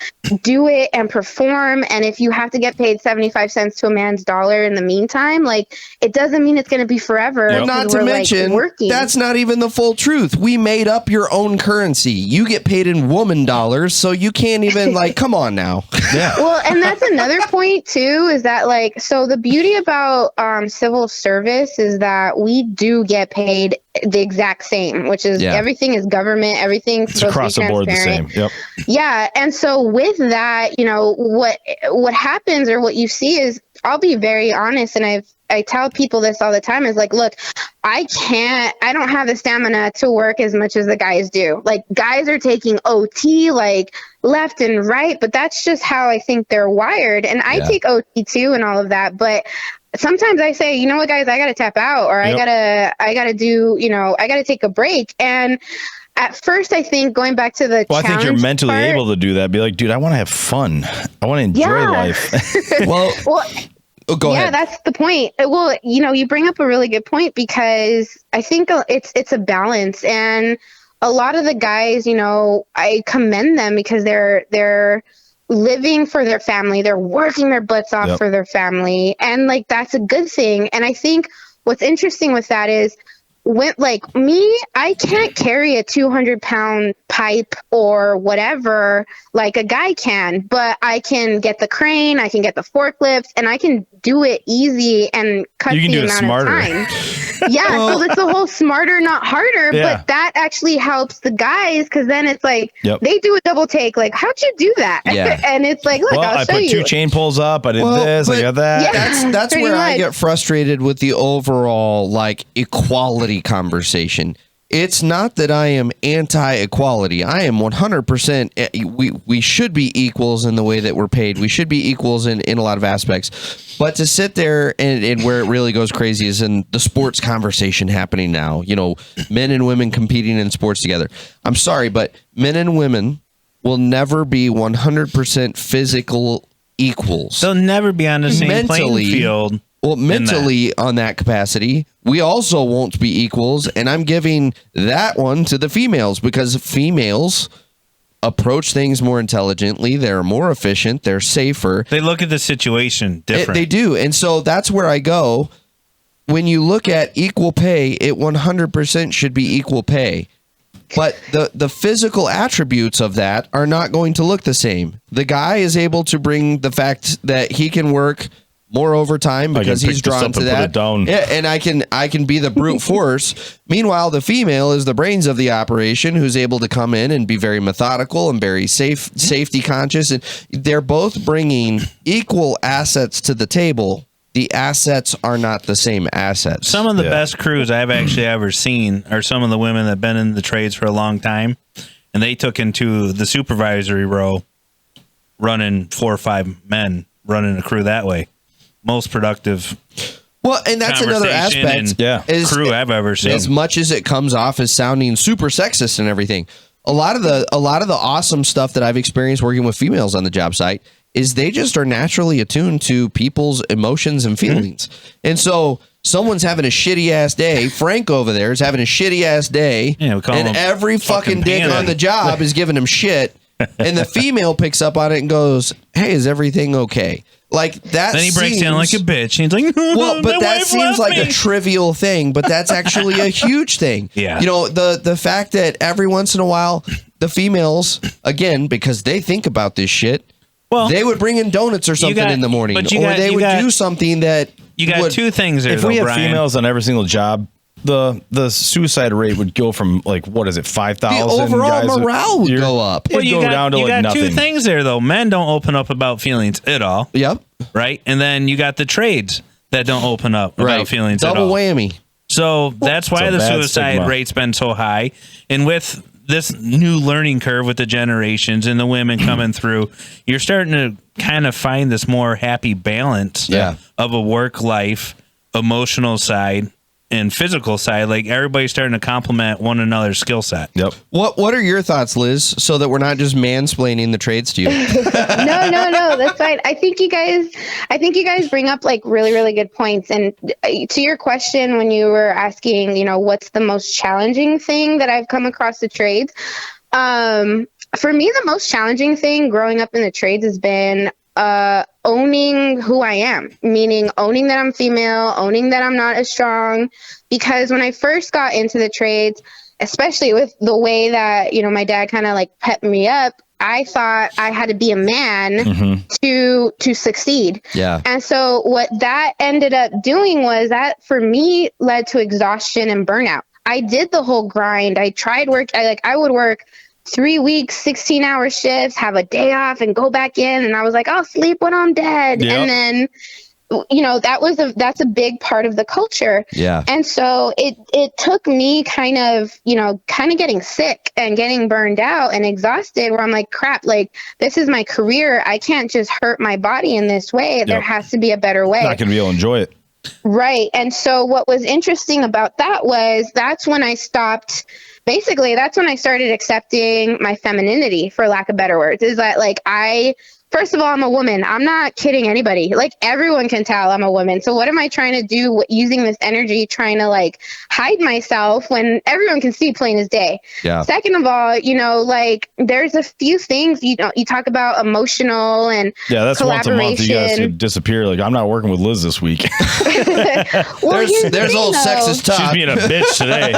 do it and perform. And if you have to get paid 75 cents to a man's dollar in the meantime, like, it doesn't mean it's going to be forever. Yep. Not to mention, that's not even the full truth. We made up your own currency. You get paid in woman dollars, so you can't even like, come on now. Yeah. Well, and that's another point too, is that like, so the beauty about civil service is that we do get paid the exact same, which is everything is government, everything's across the board the same. Yep. Yeah. And so with that, you know, what happens or what you see is, I'll be very honest, and I tell people this all the time, is like, look, I don't have the stamina to work as much as the guys do. Like, guys are taking OT like left and right, but that's just how I think they're wired. And I take OT too and all of that. But sometimes I say, you know what, guys, I got to tap out, or I gotta do, you know, I got to take a break. And at first, I think going back to the I think you're mentally able to do that. Be like, dude, I want to have fun. I want to enjoy life. well, go ahead. Yeah, that's the point. Well, you know, you bring up a really good point, because I think it's a balance, and a lot of the guys, you know, I commend them because they're living for their family. They're working their butts off for their family. And like, that's a good thing. And I think what's interesting with that is when, like me, I can't carry a 200-pound pipe or whatever like a guy can, but I can get the crane, I can get the forklifts, and I can do it easy and cut the amount of time. Yeah, so it's the whole smarter, not harder. But that actually helps the guys, because then it's like they do a double take. Like, how'd you do that? Yeah. And it's like, look, I'll show you. I put 2 chain pulls up. I did this. I got that. Yeah, that's where I get frustrated with the overall like equality conversation. It's not that I am anti-equality. I am 100%. We should be equals in the way that we're paid. We should be equals in a lot of aspects. But to sit there and where it really goes crazy is in the sports conversation happening now. You know, men and women competing in sports together. I'm sorry, but men and women will never be 100% physical equals. They'll never be on the same playing field. Well, mentally on that capacity, we also won't be equals. And I'm giving that one to the females because females approach things more intelligently. They're more efficient. They're safer. They look at the situation different. They do. And so that's where I go. When you look at equal pay, it 100% should be equal pay. But the physical attributes of that are not going to look the same. The guy is able to bring the fact that he can work more overtime because he's drawn to that. Yeah, and I can be the brute force. Meanwhile, the female is the brains of the operation, who's able to come in and be very methodical and very safety conscious. And they're both bringing equal assets to the table. The assets are not the same assets. Some of the best crews I've actually ever seen are some of the women that have been in the trades for a long time, and they took into the supervisory role, running 4 or 5 men, running a crew that way. Most productive. Well, and that's another aspect. Crew I've ever seen. As much as it comes off as sounding super sexist and everything, a lot of the awesome stuff that I've experienced working with females on the job site is they just are naturally attuned to people's emotions and feelings. And so someone's having a shitty ass day. Frank over there is having a shitty ass day, and every fucking dick on the job is giving him shit. And the female picks up on it and goes, "Hey, is everything okay?" Like that. Then he breaks down like a bitch. And he's like, "Well, but that seems like a trivial thing, but that's actually a huge thing." Yeah. You know, the fact that every once in a while the females, again, because they think about this shit, they would bring in donuts or something in the morning, or they would do something that you got 2 things there. If we had females on every single job, the suicide rate would go from like, what is it, 5,000? The overall morale would go up. Well, you got 2 things there though. Men don't open up about feelings at all. Yep. Right, and then you got the trades that don't open up about feelings at all. Double whammy. So that's why the suicide rate's been so high. And with this new learning curve with the generations and the women coming through, you're starting to kind of find this more happy balance of a work life, emotional side, and physical side. Like everybody's starting to complement one another's skill set. Yep. What are your thoughts, Liz, so that we're not just mansplaining the trades to you? No, that's fine. I think you guys bring up like really, really good points. And to your question, when you were asking, you know, what's the most challenging thing that I've come across the trades? For me, the most challenging thing growing up in the trades has been owning who I am, meaning owning that I'm female, owning that I'm not as strong. Because when I first got into the trades, especially with the way that, you know, my dad kind of like pepped me up, I thought I had to be a man to succeed. Yeah. And so what that ended up doing was that for me led to exhaustion and burnout. I did the whole grind. I tried work. I would work 3 weeks, 16-hour shifts, have a day off and go back in. And I was like, I'll sleep when I'm dead. Yep. And then, you know, that's a big part of the culture. Yeah. And so it took me kind of getting sick and getting burned out and exhausted, where I'm like, crap, like this is my career. I can't just hurt my body in this way. Yep. There has to be a better way. Not gonna be able to enjoy it. Right. And so what was interesting about that was that's when I stopped. Basically, that's when I started accepting my femininity, for lack of better words, is that like I first of all, I'm a woman. I'm not kidding anybody. Like, everyone can tell I'm a woman. So what am I trying to do using this energy, trying to like hide myself when everyone can see plain as day? Yeah. Second of all, you know, like, there's a few things, you know, you talk about emotional and that's once a month you guys could disappear. Like, I'm not working with Liz this week. Well, there's old sexist talk. She's being a bitch today.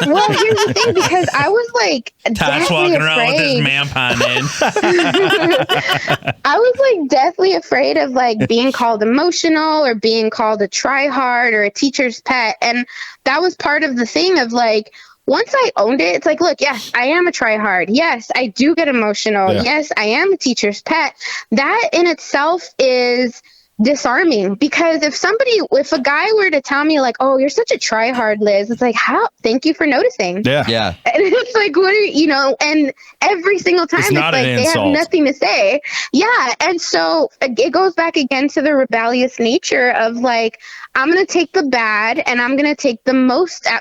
Well, here's the thing, because I was like, Todd's walking around with his man pond in. I was like deathly afraid of like being called emotional or being called a tryhard or a teacher's pet. And that was part of the thing of like, once I owned it, it's like, look, yes, I am a tryhard. Yes, I do get emotional. Yeah. Yes, I am a teacher's pet. That in itself is disarming, because if a guy were to tell me like, oh, you're such a tryhard, Liz, it's like, how? Thank you for noticing. Yeah. And it's like, what are you know, and every single time it's like they have nothing to say. Yeah. And so it goes back again to the rebellious nature of like, I'm going to take the bad and I'm going to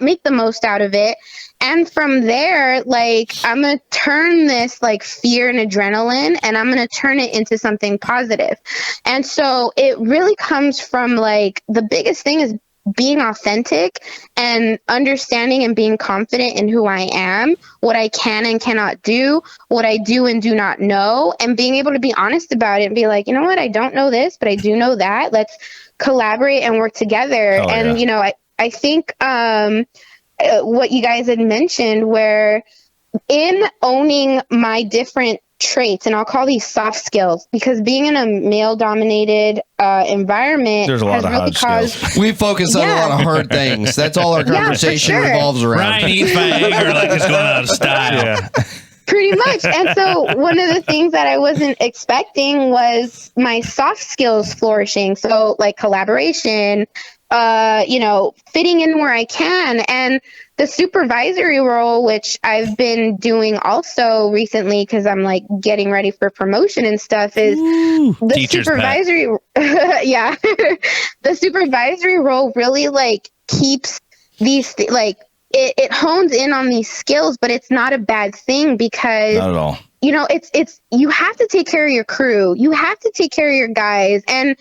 make the most out of it. And from there, like, I'm going to turn this like fear and adrenaline and I'm going to turn it into something positive. And so it really comes from like, the biggest thing is being authentic and understanding and being confident in who I am, what I can and cannot do, what I do and do not know, and being able to be honest about it and be like, you know what, I don't know this, but I do know that. Let's collaborate and work together. You know, I think, what you guys had mentioned, where in owning my different traits, and I'll call these soft skills, because being in a male dominated environment, there's a lot of hard skills. We focus on a lot of hard things. That's all our conversation revolves around. Ryan eats Viagra like it's going out of style. Yeah. Pretty much. And so one of the things that I wasn't expecting was my soft skills flourishing. So like collaboration, you know, fitting in where I can. And the supervisory role, which I've been doing also recently, because I'm like getting ready for promotion and stuff, is the supervisory. Yeah. The supervisory role really like keeps these it hones in on these skills, but it's not a bad thing, because not at all. You know, it's you have to take care of your crew. You have to take care of your guys. And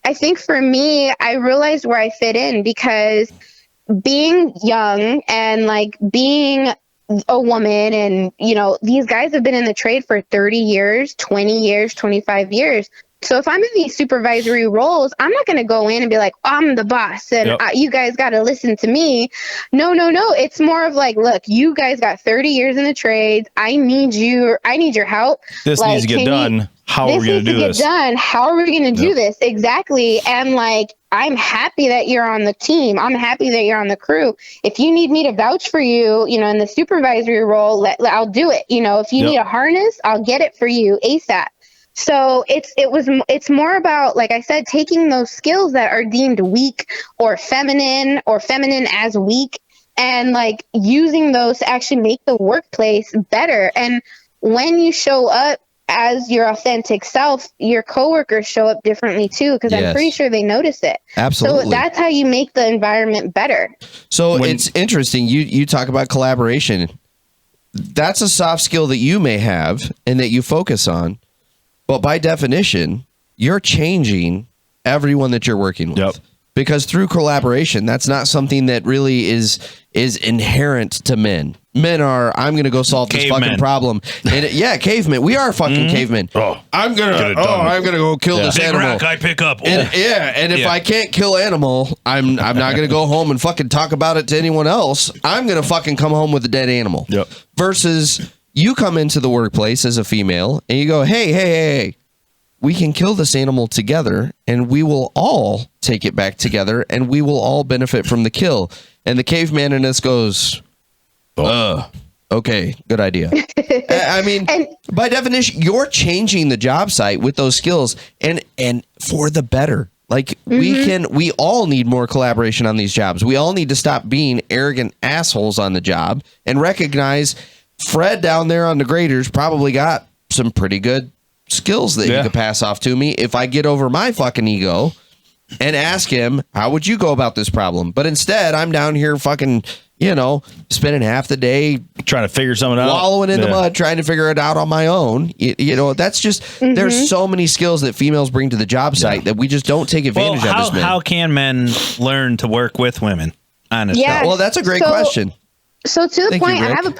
I think for me, I realized where I fit in, because being young and like being a woman, and, you know, these guys have been in the trade for 30 years, 20 years, 25 years. So if I'm in these supervisory roles, I'm not going to go in and be like, I'm the boss and you guys got to listen to me. No. It's more of like, look, you guys got 30 years in the trades. I need your help. This needs to get done. How are we going to do this? How are we going to do this? Exactly. And like, I'm happy that you're on the team. I'm happy that you're on the crew. If you need me to vouch for you, you know, in the supervisory role, I'll do it. You know, if you need a harness, I'll get it for you ASAP. So it's more about, like I said, taking those skills that are deemed weak or feminine as weak, and like using those to actually make the workplace better. And when you show up as your authentic self, your coworkers show up differently too, because I'm pretty sure they notice it. Absolutely. So that's how you make the environment better. So it's interesting. You talk about collaboration. That's a soft skill that you may have and that you focus on. But by definition, you're changing everyone that you're working with. Yep. Because through collaboration, that's not something that really is inherent to men. Men are, I'm going to go solve this fucking problem. And cavemen. We are fucking cavemen. I'm going to go kill this Big animal. rock I pick up. And if I can't kill animal, I'm not going to go home and fucking talk about it to anyone else. I'm going to fucking come home with a dead animal. Yep. Versus you come into the workplace as a female and you go, hey, we can kill this animal together and we will all take it back together and we will all benefit from the kill. And the caveman in us goes, okay, good idea. I mean, by definition, you're changing the job site with those skills and for the better. Like we all need more collaboration on these jobs. We all need to stop being arrogant assholes on the job and recognize Fred down there on the graders probably got some pretty good skills that you could pass off to me if I get over my fucking ego and ask him, how would you go about this problem? But instead, I'm down here fucking, spending half the day trying to figure something out, wallowing in the mud, trying to figure it out on my own. That's just, there's so many skills that females bring to the job site that we just don't take advantage of as men. How can men learn to work with women? Honestly. Yes. Well, that's a great question. So to the Thank point, you, I have a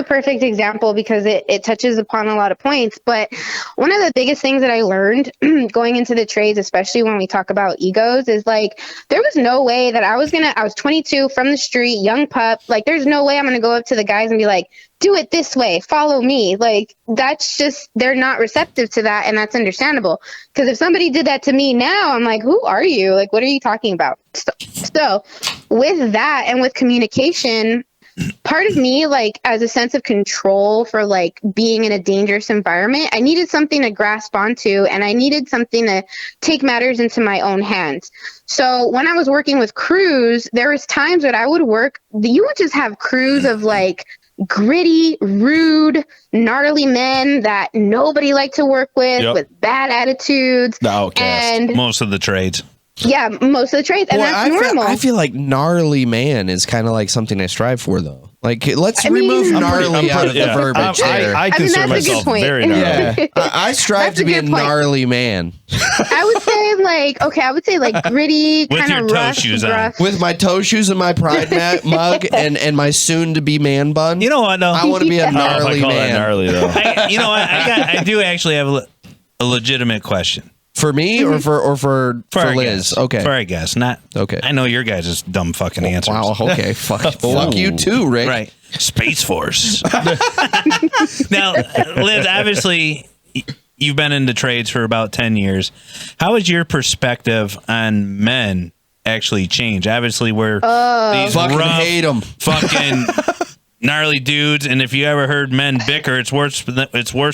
perfect example because it touches upon a lot of points. But one of the biggest things that I learned going into the trades, especially when we talk about egos, is like there was no way that I was 22 from the street, young pup. Like there's no way I'm gonna go up to the guys and be like, do it this way, follow me. Like that's just, they're not receptive to that, and that's understandable. Because if somebody did that to me now, I'm like, who are you? Like, what are you talking about? So with that and with communication, part of me, like as a sense of control for like being in a dangerous environment, I needed something to grasp onto, and I needed something to take matters into my own hands. So when I was working with crews, there was times that I would work, you would just have crews of like gritty, rude, gnarly men that nobody liked to work with bad attitudes. The outcast. And most of the trades. Yeah, most of the trades, and that's normal. I feel like gnarly man is kind of like something I strive for, though. Like, let's remove gnarly out of the verbiage there. I consider myself very gnarly. Yeah. I strive to be a gnarly man. I would say like gritty, kind of rough. With my toe shoes and my pride mug and my soon-to-be man bun. You know what, though? I want to be a gnarly man. Gnarly, though. I do actually have a legitimate question. For me or for Liz? Guess. Okay. For our guess, not okay. I know your guys' dumb fucking answers. Wow. Okay. Fuck you too, Rick. Right. Space Force. Now, Liz, obviously, you've been into trades for about 10 years. How has your perspective on men actually changed? Obviously, we're these fucking rough, hate them. fucking gnarly dudes, and if you ever heard men bicker, it's worse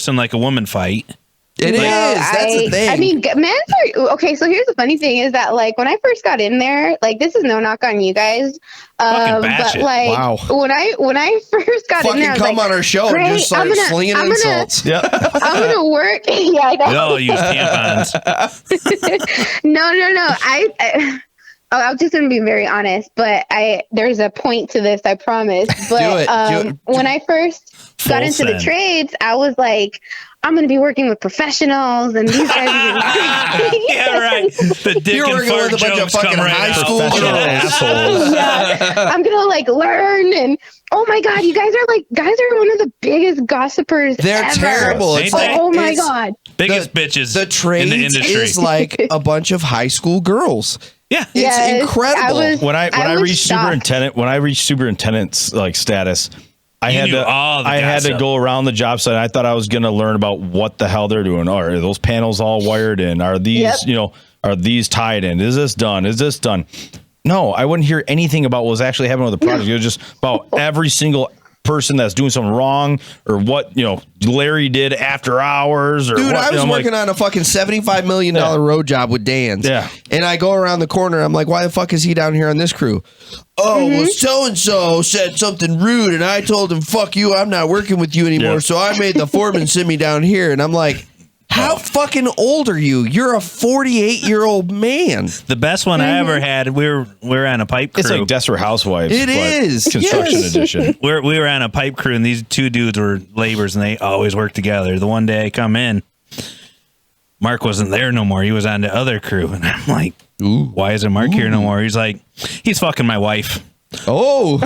than like a woman fight. It is. That's the thing. I mean, men are okay. So here's the funny thing: is that like when I first got in there, like this is no knock on you guys, but like when I first got in there, I was come like, on our show and just start slinging insults. Yeah, I'm gonna work. Yeah, I know. We all use tampons. No. I'm just gonna be very honest, but there's a point to this, I promise. But when I first got into the trades, I was like, I'm going to be working with professionals, and these guys are yeah, right. The dick You're working with a bunch of fucking high school girls. Yeah. I'm going to like learn, and oh my God, you guys are one of the biggest gossipers They're ever. terrible. It's like, oh my God. Biggest bitches the trades in the industry. Is like a bunch of high school girls. Yeah. It's incredible. When I reached superintendent's like status, I had to go around the job site. I thought I was going to learn about what the hell they're doing. Are those panels all wired in? Are these, are these tied in? Is this done? Is this done? No, I wouldn't hear anything about what was actually happening with the project. It was just about every single person that's doing something wrong, or what Larry did after hours, or dude, what, I was working on a fucking $75 million road job with Dan's. Yeah, and I go around the corner. I'm like, why the fuck is he down here on this crew? Oh, well, so and so said something rude, and I told him, "Fuck you, I'm not working with you anymore." Yeah. So I made the foreman send me down here, and I'm like, how fucking old are you? You're a 48-year-old man. The best one I ever had, we were on a pipe crew. It's like Desperate Housewives. It is. Construction edition. We were on a pipe crew, and these two dudes were laborers, and they always worked together. The one day I come in, Mark wasn't there no more. He was on the other crew, and I'm like, why isn't Mark here no more? He's like, he's fucking my wife. Oh.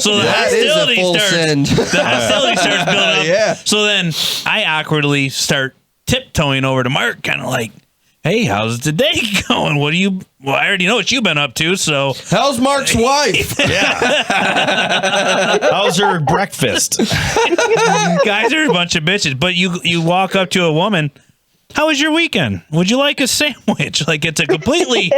So the hostility starts building up. Yeah. So then I awkwardly start tiptoeing over to Mark, kind of like, hey, how's the day going? Well, I already know what you've been up to, so. How's Mark's wife? Yeah. How's her breakfast? Guys are a bunch of bitches, but you walk up to a woman, how was your weekend? Would you like a sandwich? Like, it's a completely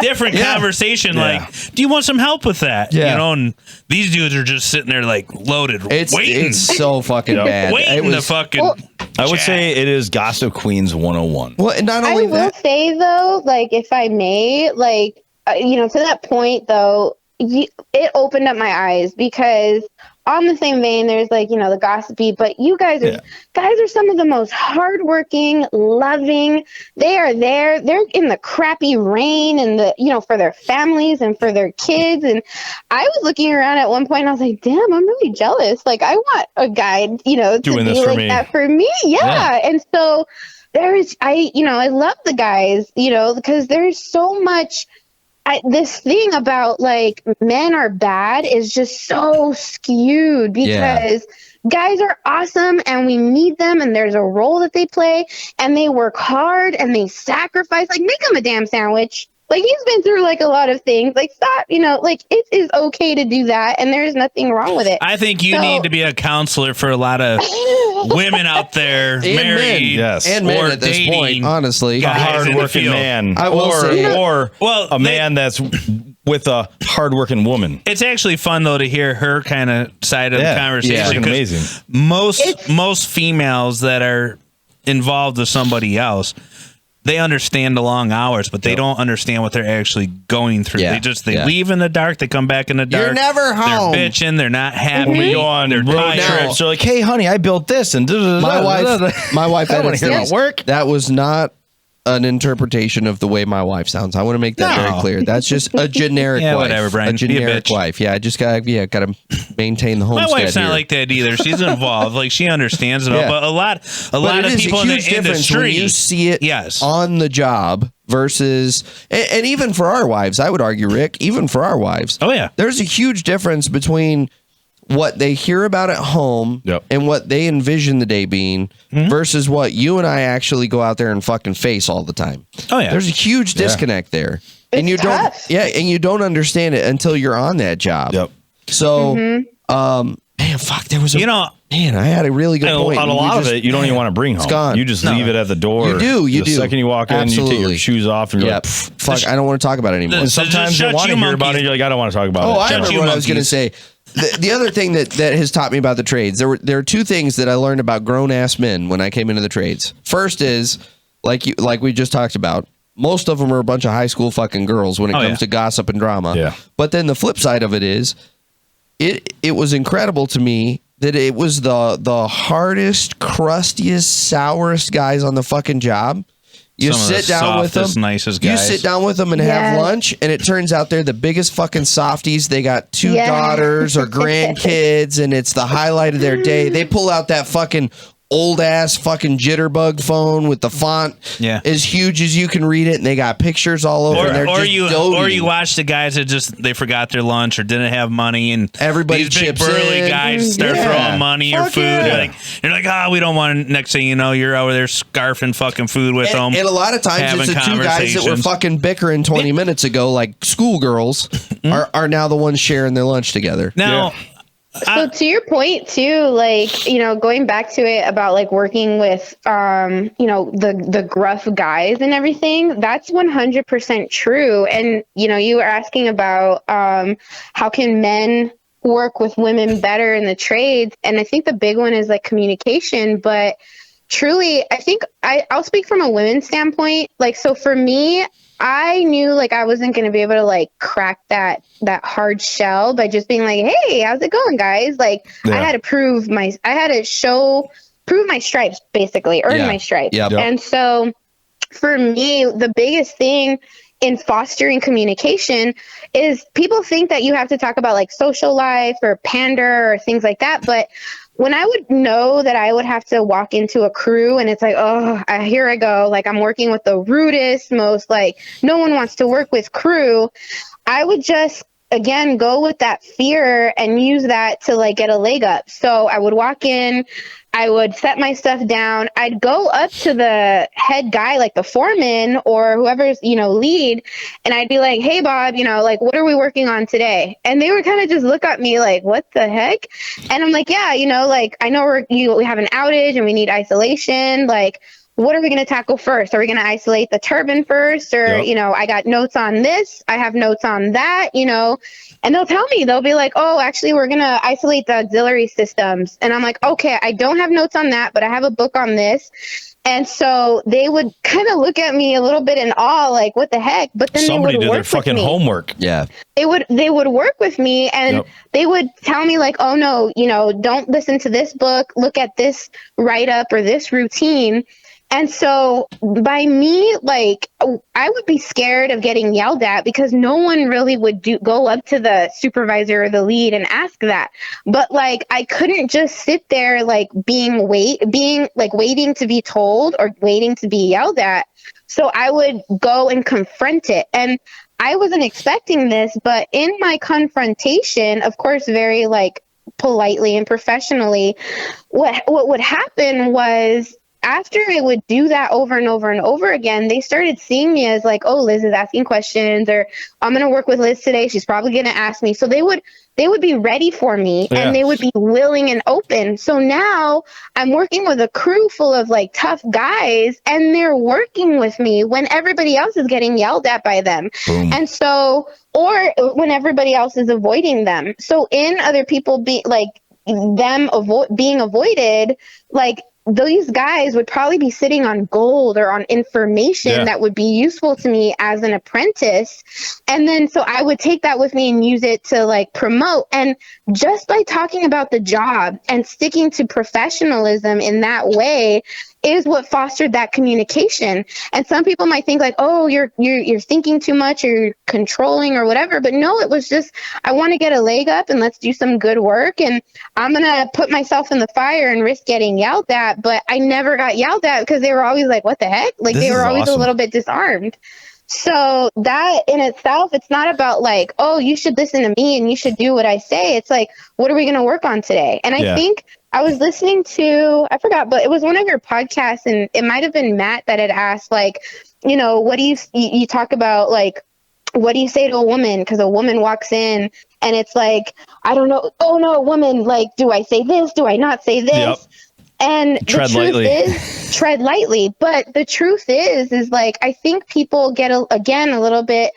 different conversation. Yeah. Like, do you want some help with that? Yeah. And these dudes are just sitting there like loaded, waiting. It's so fucking bad. Waiting to fucking I would say it is Gossip Queens 101. Well, and not only I will say though, like, if I may, like, to that point though, it opened up my eyes, because on the same vein, there's like, the gossipy, but you guys are some of the most hardworking, loving. They are there. They're in the crappy rain and for their families and for their kids. And I was looking around at one point and I was like, damn, I'm really jealous. Like I want a guy, to doing be this for like me. that for me. Yeah. And so I love the guys, because there's so much. This thing about like men are bad is just so skewed because guys are awesome and we need them and there's a role that they play and they work hard and they sacrifice. Like make them a damn sandwich. Like he's been through like a lot of things. Like stop, like it is okay to do that and there's nothing wrong with it. I think you need to be a counselor for a lot of women out there married and men at this point, honestly. A hardworking man. I will say. Or a man that's with a hardworking woman. It's actually fun though to hear her kind of side of the conversation. Yeah, amazing. Most females that are involved with somebody else, they understand the long hours, but they don't understand what they're actually going through. Yeah. They leave in the dark, they come back in the dark. You're never home. They're bitching, they're not happy. We go on they're road trips. They're like, hey, honey, I built this. And my wife I don't want to hear about work. That was not an interpretation of the way my wife sounds. I want to make that very clear. That's just a generic wife. Whatever, Brian. A generic wife. Yeah, I just gotta maintain the homestead. My wife's not here. like that either. She's involved. Like she understands it all. But a lot of people in the industry, when you see it on the job versus, and even for our wives, I would argue, Rick, even for our wives. Oh yeah, there's a huge difference between what they hear about at home and what they envision the day being versus what you and I actually go out there and fucking face all the time. Oh yeah. There's a huge disconnect there. And you tough. don't understand it until you're on that job. Yep. So, man, fuck, there was I had a really good point. On a lot of it, you don't even want to bring home. It's gone. You just leave it at the door. You do. The second you walk in, you take your shoes off and you're like, fuck, I don't want to talk about it anymore. And sometimes you want to hear about it, you're like, I don't want to talk about it. Oh, I remember what I was going to say. The other thing that has taught me about the trades, there are two things that I learned about grown ass men when I came into the trades. First is like we just talked about. Most of them are a bunch of high school fucking girls when it comes to gossip and drama. Yeah. But then the flip side of it is, it was incredible to me that it was the hardest, crustiest, sourest guys on the fucking job. You sit down with them. Nicest guys. You sit down with them and have lunch, and it turns out they're the biggest fucking softies. They got 2 daughters or grandkids, and it's the highlight of their day. They pull out that fucking old ass fucking jitterbug phone with the font as huge as you can read it, and they got pictures all over. Or you watch the guys that they forgot their lunch or didn't have money, and everybody these big chips burly in. guys start throwing money or food. You're like, oh, we don't want. Next thing you know, you're over there scarfing fucking food with them. And a lot of times, it's the 2 guys that were fucking bickering 20 minutes ago, like schoolgirls, are now the ones sharing their lunch together. Now. So to your point too, like, going back to it about like working with, the gruff guys and everything, that's 100% true. And, you were asking about how can men work with women better in the trades? And I think the big one is like communication, but truly, I think I'll speak from a women's standpoint. Like, so for me, I knew like I wasn't going to be able to like crack that hard shell by just being like, hey, how's it going, guys? Like I had to prove my stripes, basically earn my stripes. Yep. And so for me, the biggest thing in fostering communication is people think that you have to talk about like social life or pander or things like that. But when I would know that I would have to walk into a crew and it's like, oh, here I go. Like I'm working with the rudest, most like no one wants to work with crew. I would just, again, go with that fear and use that to like get a leg up. So I would walk in, I would set my stuff down. I'd go up to the head guy, like the foreman or whoever's, lead. And I'd be like, hey, Bob, like, what are we working on today? And they would kind of just look at me like, what the heck? And I'm like, yeah, like, I know we have an outage and we need isolation. Like, what are we going to tackle first? Are we going to isolate the turbine first? Or, I got notes on this. I have notes on that, and they'll tell me, they'll be like, oh, actually, we're going to isolate the auxiliary systems. And I'm like, okay, I don't have notes on that, but I have a book on this. And so they would kind of look at me a little bit in awe, like, what the heck? But then somebody they would did work their fucking with me. homework. Yeah. They would work with me, and they would tell me like, oh no, don't listen to this book, look at this write up or this routine. And so by me, like, I would be scared of getting yelled at because no one really would go up to the supervisor or the lead and ask that. But like, I couldn't just sit there like being waiting to be told or waiting to be yelled at. So I would go and confront it. And I wasn't expecting this, but in my confrontation, of course, very like politely and professionally, what would happen was, after I would do that over and over and over again, they started seeing me as like, oh, Liz is asking questions, or I'm going to work with Liz today. She's probably going to ask me. So they would be ready for me, and they would be willing and open. So now I'm working with a crew full of like tough guys, and they're working with me when everybody else is getting yelled at by them. Boom. And so, or when everybody else is avoiding them. So in other people being avoided, like, these guys would probably be sitting on gold or on information that would be useful to me as an apprentice. And then so I would take that with me and use it to like promote. And just by talking about the job and sticking to professionalism in that way is what fostered that communication. And some people might think like, oh, you're thinking too much, or you're controlling or whatever. But no, it was just, I want to get a leg up and let's do some good work. And I'm going to put myself in the fire and risk getting yelled at. But I never got yelled at because they were always like, what the heck? Like, they were always a little bit disarmed. So that in itself, it's not about like, oh, you should listen to me and you should do what I say. It's like, what are we going to work on today? And I think I was listening to, I forgot, but it was one of your podcasts, and it might have been Matt that had asked, like, what do you talk about, like, what do you say to a woman? Because a woman walks in and it's like, I don't know. Oh no, a woman, like, do I say this? Do I not say this? Yep. And tread lightly. Tread lightly. But the truth is like, I think people get a little bit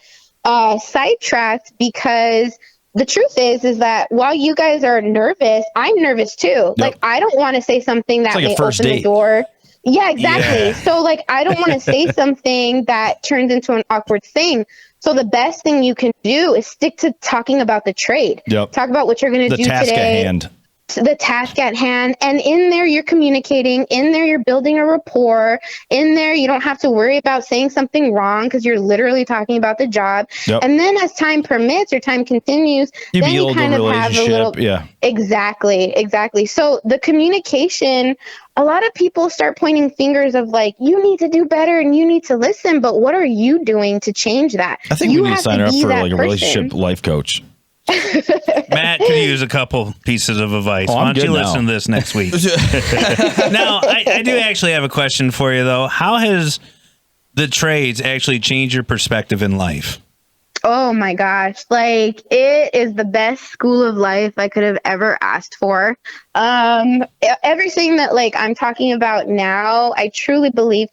sidetracked, because the truth is that while you guys are nervous, I'm nervous too. Yep. Like, I don't want to say something that may open the door. Yeah, exactly. Yeah. So like, I don't want to say something that turns into an awkward thing. So the best thing you can do is stick to talking about the trade. Yep. Talk about what you're going to do task today. At hand. The task at hand. And in there, you're communicating. In there, you're building a rapport. In there, you don't have to worry about saying something wrong because you're literally talking about the job. Yep. And then as time permits or time continues, then you kind of have a little... Yeah. Exactly. So the communication, a lot of people start pointing fingers of like, you need to do better and you need to listen. But what are you doing to change that? I think we need to sign up for like a relationship life coach. Matt could use a couple pieces of advice. Why don't you listen to this next week? Now, I do actually have a question for you, though. How has the trades actually changed your perspective in life? Oh my gosh. Like, it is the best school of life I could have ever asked for. Everything that like I'm talking about now, I truly believe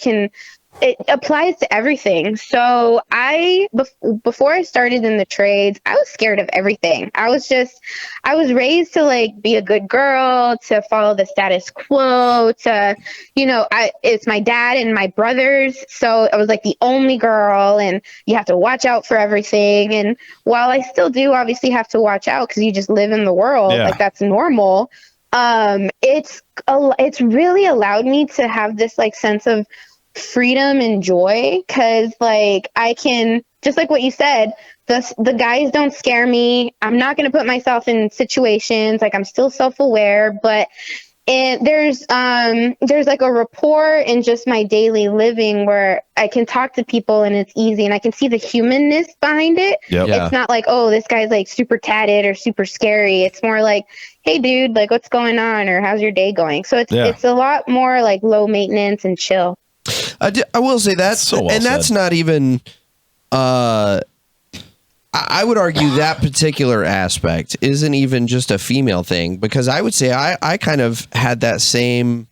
it applies to everything. So before I started in the trades, I was scared of everything. I was raised to like be a good girl, to follow the status quo, to, it's my dad and my brothers. So I was like the only girl, and you have to watch out for everything. And while I still do obviously have to watch out because you just live in the world, like that's normal. It's really allowed me to have this like sense of freedom and joy, because like I can, just like what you said, the guys don't scare me. I'm not going to put myself in situations, like I'm still self-aware, but there's like a rapport in just my daily living where I can talk to people and it's easy, and I can see the humanness behind it. Yep. It's not like, oh, this guy's like super tatted or super scary. It's more like, hey dude, like what's going on, or how's your day going? So it's a lot more like low maintenance and chill. I will say that, so well, and that's not even. I would argue that particular aspect isn't even just a female thing, because I would say I kind of had that same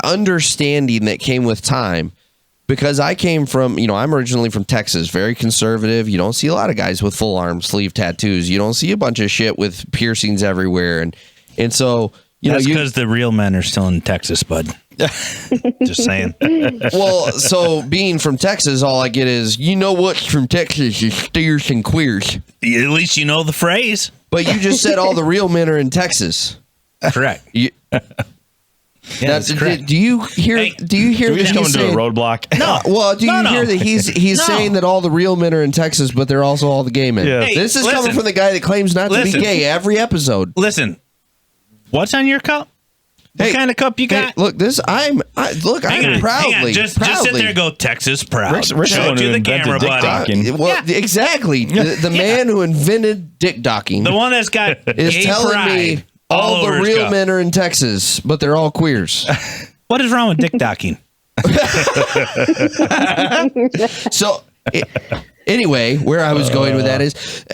understanding that came with time, because I came from, I'm originally from Texas, very conservative. You don't see a lot of guys with full arm sleeve tattoos. You don't see a bunch of shit with piercings everywhere, and so. That's because the real men are still in Texas, bud. Just saying. Well, so being from Texas, all I get is, you know what's from Texas is steers and queers. At least you know the phrase. But you just said all the real men are in Texas. Correct. That's correct. Do you hear? Hey, do you hear? Do we just that come he's into a saying, roadblock? No. Well, do you hear that he's saying that all the real men are in Texas, but they're also all the gay men? Yeah. Hey, this is coming from the guy that claims not to be gay every episode. Listen, what's on your cup? What kind of cup you got? Hey, look, I'm proudly. Just sit there and go, Texas proud. Rick's Show it to the camera, buddy. Well, exactly. The man who invented dick docking. The one that's got is gay telling pride me all the real men are in Texas, but they're all queers. What is wrong with dick docking? So, anyway, where I was going with that is,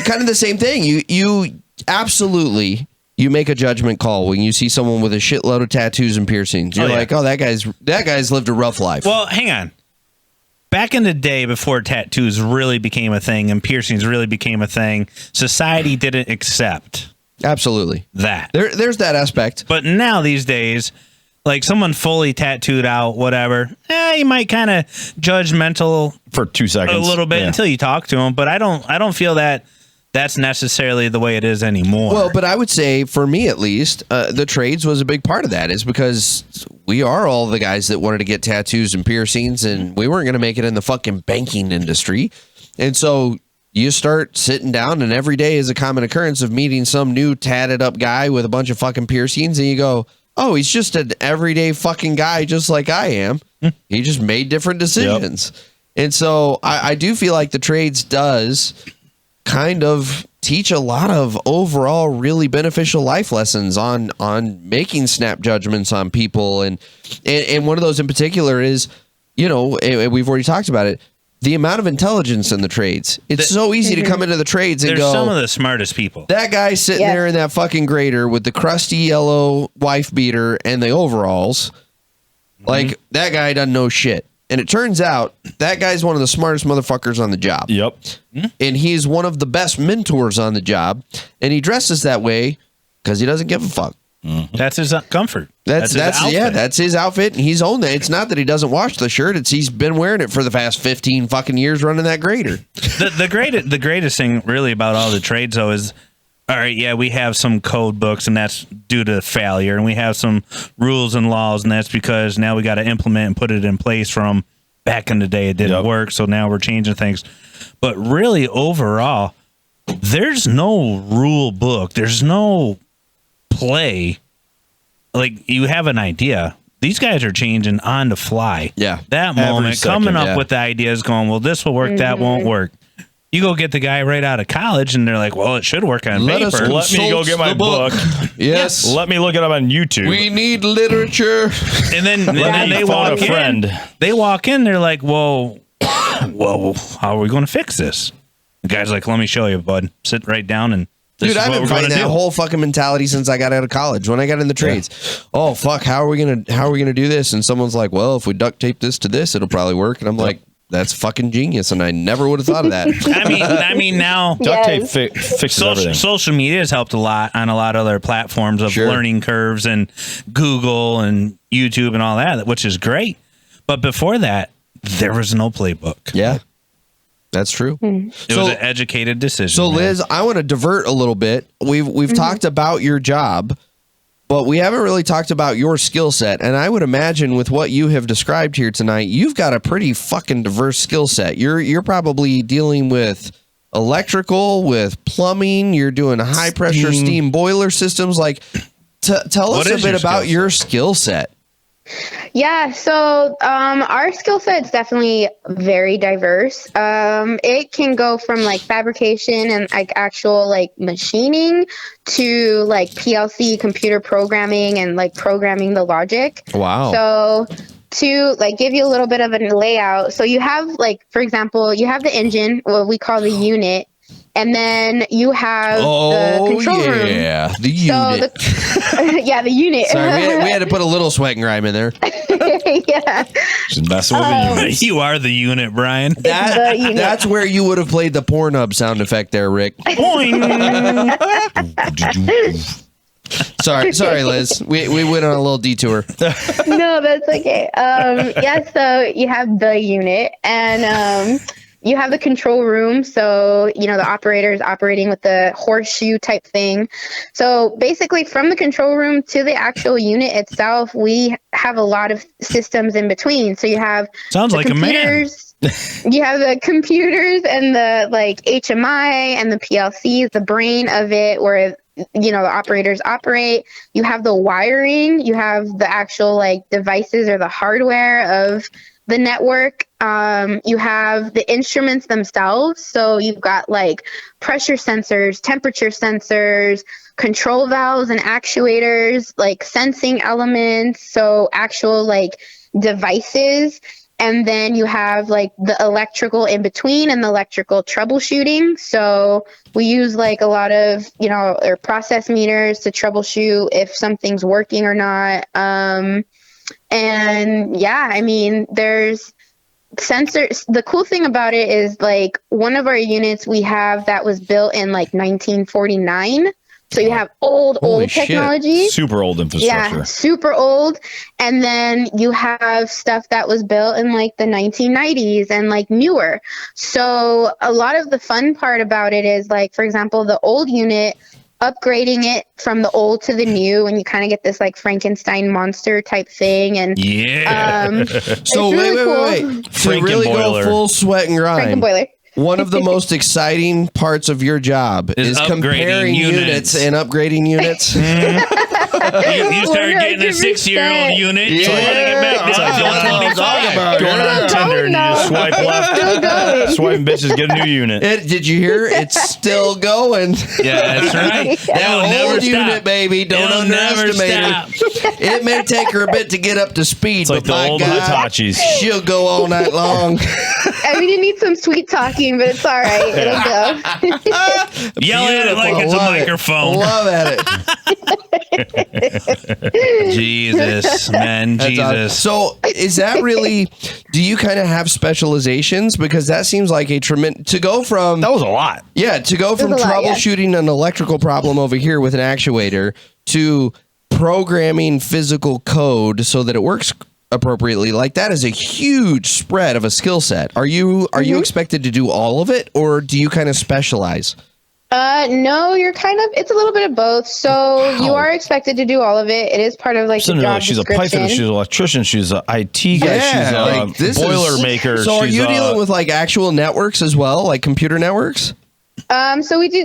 kind of the same thing. You absolutely. You make a judgment call when you see someone with a shitload of tattoos and piercings. You're like, oh, that guy's lived a rough life. Well, hang on. Back in the day, before tattoos really became a thing and piercings really became a thing, society didn't accept absolutely that. There's that aspect. But now these days, like someone fully tattooed out, whatever, you might kind of judgmental for 2 seconds, a little bit until you talk to them. But I don't feel that. That's necessarily the way it is anymore. Well, but I would say, for me at least, the trades was a big part of that, is because we are all the guys that wanted to get tattoos and piercings, and we weren't going to make it in the fucking banking industry. And so you start sitting down, and every day is a common occurrence of meeting some new tatted up guy with a bunch of fucking piercings, and you go, oh, he's just an everyday fucking guy just like I am. He just made different decisions. Yep. And so I do feel like the trades does kind of teach a lot of overall really beneficial life lessons on making snap judgments on people. And one of those in particular is, we've already talked about it, the amount of intelligence in the trades. It's so easy to come into the trades and There's go, some of the smartest people. That guy sitting there in that fucking grader with the crusty yellow wife beater and the overalls, like that guy doesn't know shit. And it turns out that guy's one of the smartest motherfuckers on the job. Yep. And he's one of the best mentors on the job. And he dresses that way because he doesn't give a fuck. That's his comfort. That's his outfit. And he's owned that. It's not that he doesn't wash the shirt. It's he's been wearing it for the past 15 fucking years running that grader. The greatest thing really about all the trades, though, is, all right, yeah, we have some code books, and that's due to failure, and we have some rules and laws, and that's because now we got to implement and put it in place from back in the day. It didn't work, so now we're changing things. But really, overall, there's no rule book. There's no play. Like, you have an idea. These guys are changing on the fly. Yeah. That moment, coming up with the ideas, going, well, this will work, that won't work. You go get the guy right out of college, and they're like, well, it should work on paper. Let me go get my book. Yes. Let me look it up on YouTube. We need literature. And then they walk in. They walk in, they're like, whoa, how are we going to fix this? The guy's like, let me show you, bud. Sit right down and dude, I've been fighting that whole fucking mentality since I got out of college. When I got in the trades, oh fuck, how are we gonna do this? And someone's like, well, if we duct tape this to this, it'll probably work. And I'm like, that's fucking genius, and I never would have thought of that. I mean, now duct tape fixes everything. Social media has helped a lot on a lot of other platforms of learning curves and Google and YouTube and all that, which is great. But before that, there was no playbook. Yeah, that's true. It was an educated decision. So, Liz, I want to divert a little bit. We've talked about your job, but we haven't really talked about your skill set. And I would imagine with what you have described here tonight, you've got a pretty fucking diverse skill set. You're probably dealing with electrical, with plumbing. You're doing high pressure steam boiler systems. Like, tell us a bit about your skill set. Yeah, so our skill set is definitely very diverse. It can go from like fabrication and like actual like machining to like PLC computer programming and like programming the logic. Wow. So to like give you a little bit of a layout, so you have like, for example, you have the engine, what we call the unit. And then you have the control room. Yeah, the unit. The unit. Sorry, we had to put a little sweat and grime in there. Yeah. Just messing with the unit. You are the unit, Brian. That's where you would have played the Pornhub sound effect there, Rick. Sorry, Liz. We went on a little detour. No, that's okay. Yeah, so you have the unit and you have the control room. So, the operator is operating with the horseshoe type thing. So basically from the control room to the actual unit itself, we have a lot of systems in between. So you have Sounds like computers. A man. You have the computers and the HMI and the PLCs, the brain of it, where the operators operate. You have the wiring, you have the actual devices or the hardware of the network. You have the instruments themselves. So you've got pressure sensors, temperature sensors, control valves and actuators, sensing elements. So actual devices. And then you have the electrical in between and the electrical troubleshooting. So we use a lot of, or process meters to troubleshoot if something's working or not. And yeah, I mean, there's sensors. The cool thing about it is one of our units we have that was built in 1949. So you have old technology. Super old infrastructure. Yeah, super old. And then you have stuff that was built in the 1990s and newer. So a lot of the fun part about it is for example, the old unit, upgrading it from the old to the new, and you kind of get this Frankenstein monster type thing. And so wait. To really go full sweat and grime. Boiler. One of the most exciting parts of your job is comparing units and upgrading units. You start getting a 6-year-old unit. Yeah. Going on Tinder and you just swipe left. Swiping bitches, get a new unit. Did you hear? It's still going. Yeah, that's right. That It'll never old stop. unit, baby. Don't It'll never underestimate her. It may take her a bit to get up to speed, It's like but the my old God, Hitachis. she'll go all night long. I mean, you need some sweet talking, but it's all right. It'll go. Yell at it like it's a microphone. Love at it. Jesus, man. That's Jesus. awesome. So is that really, do you kind of have specializations? Because that seems like a tremendous, to go from. That was a lot. Yeah, to go from troubleshooting an electrical problem over here with an actuator to programming physical code so that it works appropriately, that is a huge spread of a skill set. Are you expected to do all of it, or do you kind of specialize? No, you're it's a little bit of both. So you are expected to do all of it. It is part of the job she's description. a pipefitter, she's an electrician, she's an IT guy, she's a boiler maker. So are you dealing with actual networks as well, computer networks? So we do,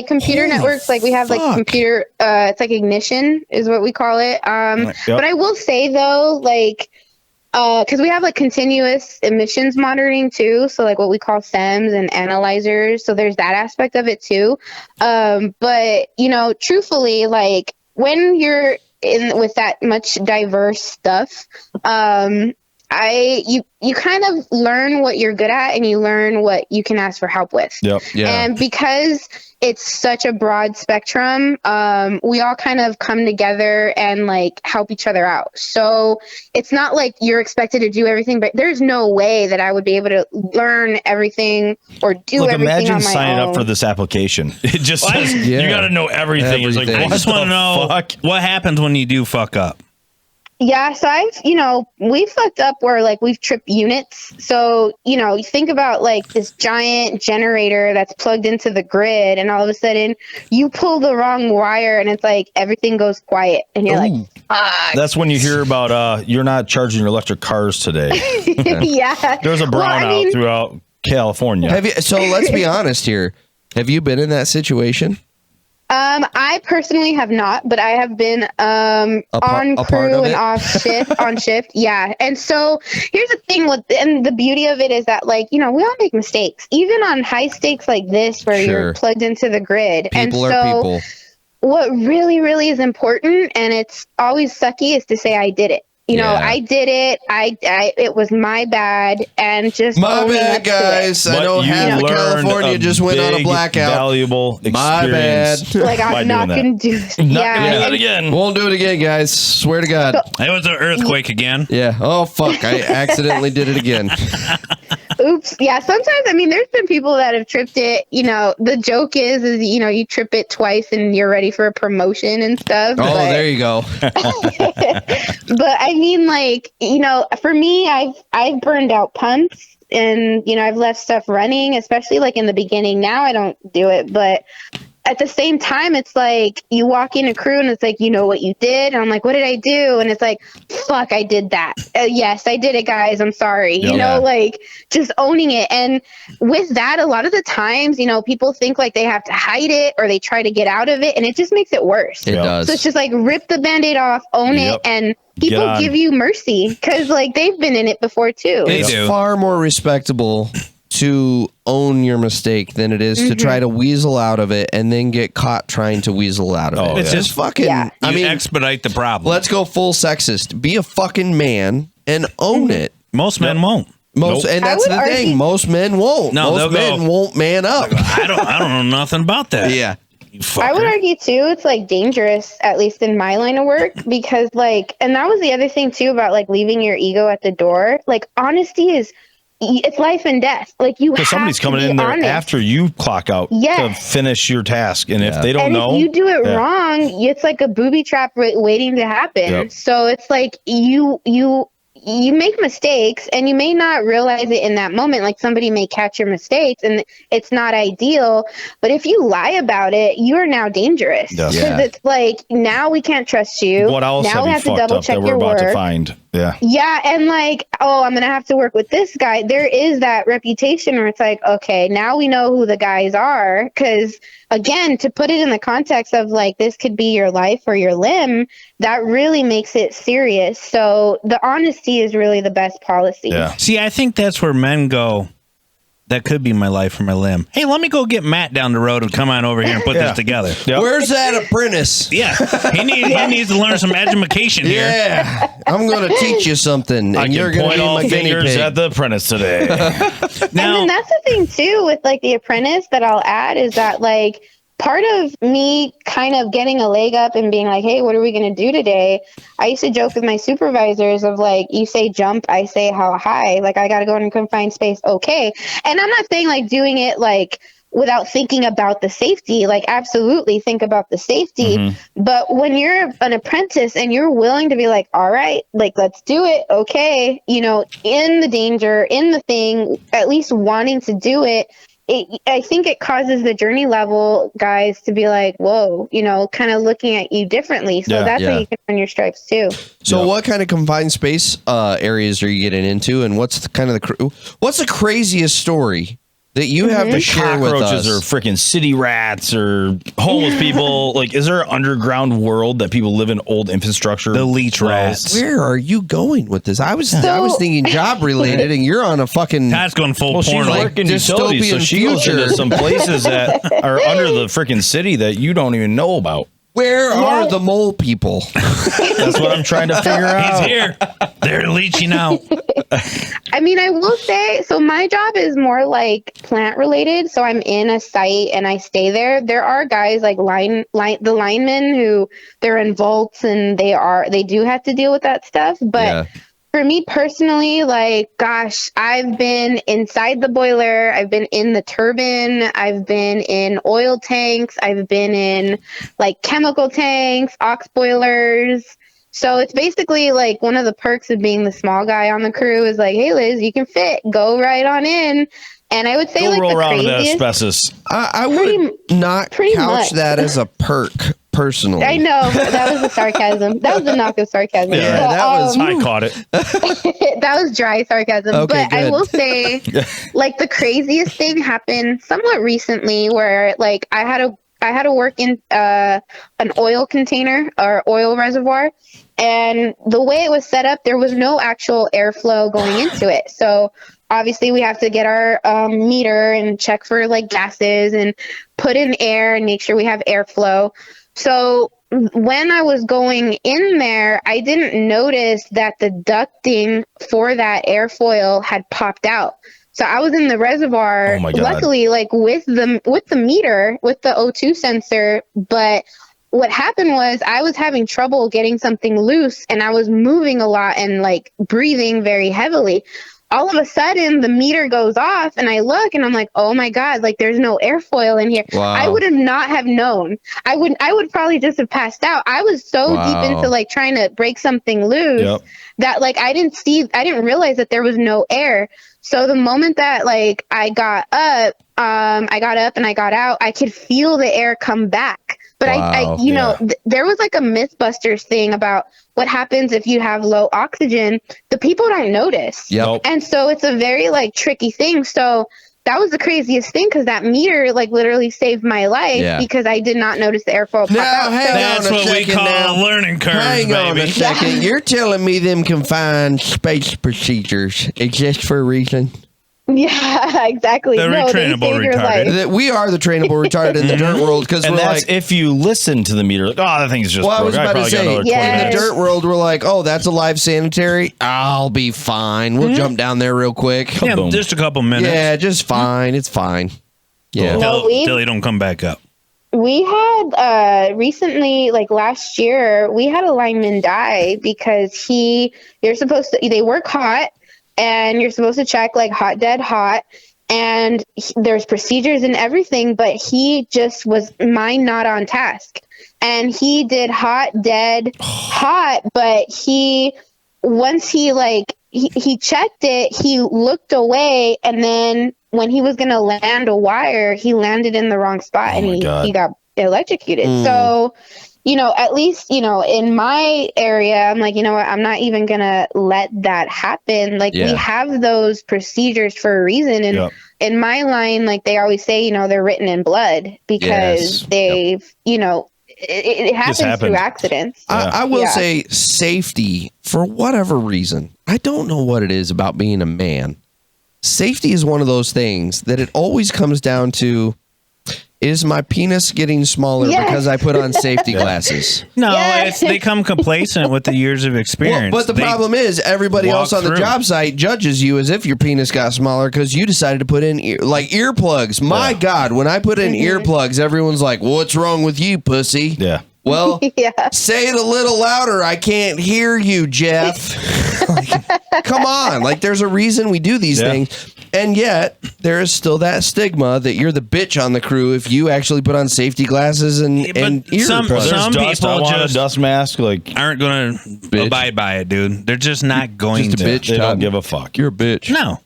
computer networks, we have computer, it's ignition is what we call it. But I will say though, because we have continuous emissions monitoring too. So what we call SEMs and analyzers. So there's that aspect of it too. But truthfully, when you're in with that much diverse stuff, you kind of learn what you're good at and you learn what you can ask for help with. Yep. Yeah. And because it's such a broad spectrum, we all kind of come together and help each other out. So it's not you're expected to do everything, but there's no way that I would be able to learn everything or do everything imagine on my signing own. Up for this application. It just says you got to know everything. It's I just want to know what happens when you do fuck up. Yeah, so we fucked up where we've tripped units. So, you think about this giant generator that's plugged into the grid, and all of a sudden you pull the wrong wire and it's everything goes quiet and you're fuck. That's when you hear about you're not charging your electric cars today. Yeah. There's a brownout throughout California. So let's be honest here. Have you been in that situation? I personally have not, but I have been on crew and on shift. Yeah. And so here's the thing and the beauty of it is that we all make mistakes, even on high stakes like this where you're plugged into the grid. People and are so people. What really, really is important, and it's always sucky, is to say I did it. I did it. It was my bad, and just my bad, guys. I know half of California just went on a blackout. Valuable experience. My bad. I'm not gonna do this. Not gonna do that again. Won't do it again, guys. Swear to God. It was an earthquake again. Yeah. Oh fuck! I accidentally did it again. Oops. Yeah. Sometimes, I mean, there's been people that have tripped it. You know, the joke is, you trip it twice and you're ready for a promotion and stuff. Oh, there you go. But I mean, like, for me, I've burned out pumps and, I've left stuff running, especially like in the beginning. Now I don't do it, but at the same time, it's like you walk in a crew and it's like, you know what you did. And I'm like, what did I do? And it's like, fuck, I did that. Yes, I did it, guys. I'm sorry. Like just owning it. And with that, a lot of the times, people think like they have to hide it or they try to get out of it. And it just makes it worse. It does. So it's just like rip the Band-Aid off, own it. And people give you mercy because like they've been in it before too. It's far more respectable to own your mistake than it is to try to weasel out of it and then get caught trying to weasel out of it. It's just fucking, I mean, expedite the problem. Let's go full sexist. Be a fucking man and own it. Most men won't. And that's the thing. Most men won't. No, most men won't man up. I don't know nothing about that. Yeah. I would argue too, it's like dangerous, at least in my line of work, because like, and that was the other thing too about like leaving your ego at the door. Like honesty it's life and death. Like somebody's coming in there after you clock out to finish your task, and if they don't know, if you do it wrong, it's like a booby trap waiting to happen. So it's like you make mistakes and you may not realize it in that moment. Like somebody may catch your mistakes and it's not ideal, but if you lie about it, you are now dangerous because it's like, now we can't trust you. What else now we have to double check that we're about to find? Yeah. And like, I'm going to have to work with this guy. There is that reputation where it's like, okay, now we know who the guys are. Cause again, to put it in the context of like, this could be your life or your limb, that really makes it serious. So the honesty is really the best policy. Yeah. See, I think that's where men go, that could be my life or my limb. Hey, let me go get Matt down the road and come on over here and put this together. Yep. Where's that apprentice? Yeah. He needs to learn some education here. Yeah. I'm going to teach you something. And you're going to be my fingers at the apprentice today. Now, and then that's the thing too with like the apprentice that I'll add is that like part of me kind of getting a leg up and being like, hey, what are we going to do today? I used to joke with my supervisors of like, you say jump, I say how high. Like I got to go in a confined space. Okay. And I'm not saying like doing it like without thinking about the safety, like absolutely think about the safety. But when you're an apprentice and you're willing to be like, all right, like, let's do it. Okay. In the danger, in the thing, at least wanting to do it, I think it causes the journey level guys to be like, whoa, kind of looking at you differently. So that's how you can earn your stripes too. So what kind of confined space areas are you getting into? And what's the craziest story that you have to share with us? Cockroaches or freaking city rats or homeless people. Like, is there an underground world that people live in old infrastructure? The leech rats. Where are you going with this? I was thinking job related, and you're on a fucking. That's going full porn. She's working utilities, so she goes into some places that are under the freaking city that you don't even know about. Where are the mole people? That's what I'm trying to figure out. He's here. They're leeching out. I mean, I will say, so my job is more like plant related. So I'm in a site and I stay there. There are guys like the linemen who they're in vaults and they do have to deal with that stuff. But for me personally, like, gosh, I've been inside the boiler. I've been in the turbine. I've been in oil tanks. I've been in like chemical tanks, ox boilers. So it's basically like one of the perks of being the small guy on the crew is like, hey, Liz, you can fit. Go right on in. And I would say like roll the around craziest. Asbestos. I would not couch that as a perk. Personally, I know that was the sarcasm. That was the knock of sarcasm. Yeah, but, that was. I caught it. That was dry sarcasm. Okay, but good. I will say, like the craziest thing happened somewhat recently, where like I had to work in an oil container or oil reservoir, and the way it was set up, there was no actual airflow going into it. So obviously we have to get our meter and check for like gases and put in air and make sure we have airflow. So when I was going in there, I didn't notice that the ducting for that airfoil had popped out. So I was in the reservoir, luckily, like with the meter, with the O2 sensor. But what happened was I was having trouble getting something loose and I was moving a lot and like breathing very heavily. all of a sudden the meter goes off and I look and I'm like, oh my God, like there's no airfoil in here. Wow. I would have not have known. I would probably just have passed out. I was so deep into like trying to break something loose that like I didn't realize that there was no air. So the moment that like I got up and I got out, I could feel the air come back. But there was like a Mythbusters thing about what happens if you have low oxygen. The people don't notice. Yep. And so it's a very like tricky thing. So that was the craziest thing because that meter like literally saved my life because I did not notice the airfoil pop out. That's what we call a learning curve, Hang baby. on a second. You're telling me them confined space procedures exist for a reason? Yeah, exactly. The retrainable retarded. We are the trainable retarded in the dirt world because we're that's like, if you listen to the meter, like, oh, that thing's just. well, I was broke. about to say, got in the dirt world, we're like, oh, that's a live sanitary. I'll be fine. We'll jump down there real quick. Yeah, just a couple minutes. Yeah, just fine. It's fine. Yeah, till you don't come back up. We had recently, like last year, we had a lineman die because they work hot. And you're supposed to check like hot, dead, hot. And there's procedures and everything, but he just was not on task. And he did hot, dead, hot. But once he checked it, he looked away. And then when he was going to land a wire, he landed in the wrong spot and he got electrocuted. So, at least, in my area, I'm like, you know what, I'm not even going to let that happen. Like, we have those procedures for a reason. And in my line, like they always say, they're written in blood because they've, it happens through accidents. I will say safety, for whatever reason, I don't know what it is about being a man. Safety is one of those things that it always comes down to, is my penis getting smaller because I put on safety glasses? No, they come complacent with the years of experience. But the problem is everybody else on the job site judges you as if your penis got smaller because you decided to put in earplugs. My God, when I put in earplugs, everyone's like, what's wrong with you, pussy? Yeah. Well, say it a little louder. I can't hear you, Jeff. Come on. Like, there's a reason we do these things. And yet, there is still that stigma that you're the bitch on the crew if you actually put on safety glasses and earplugs. Some people just dust mask aren't going to abide by it, dude. They're just not going just a to. Bitch, they Todd. don't give a fuck. You're a bitch. No.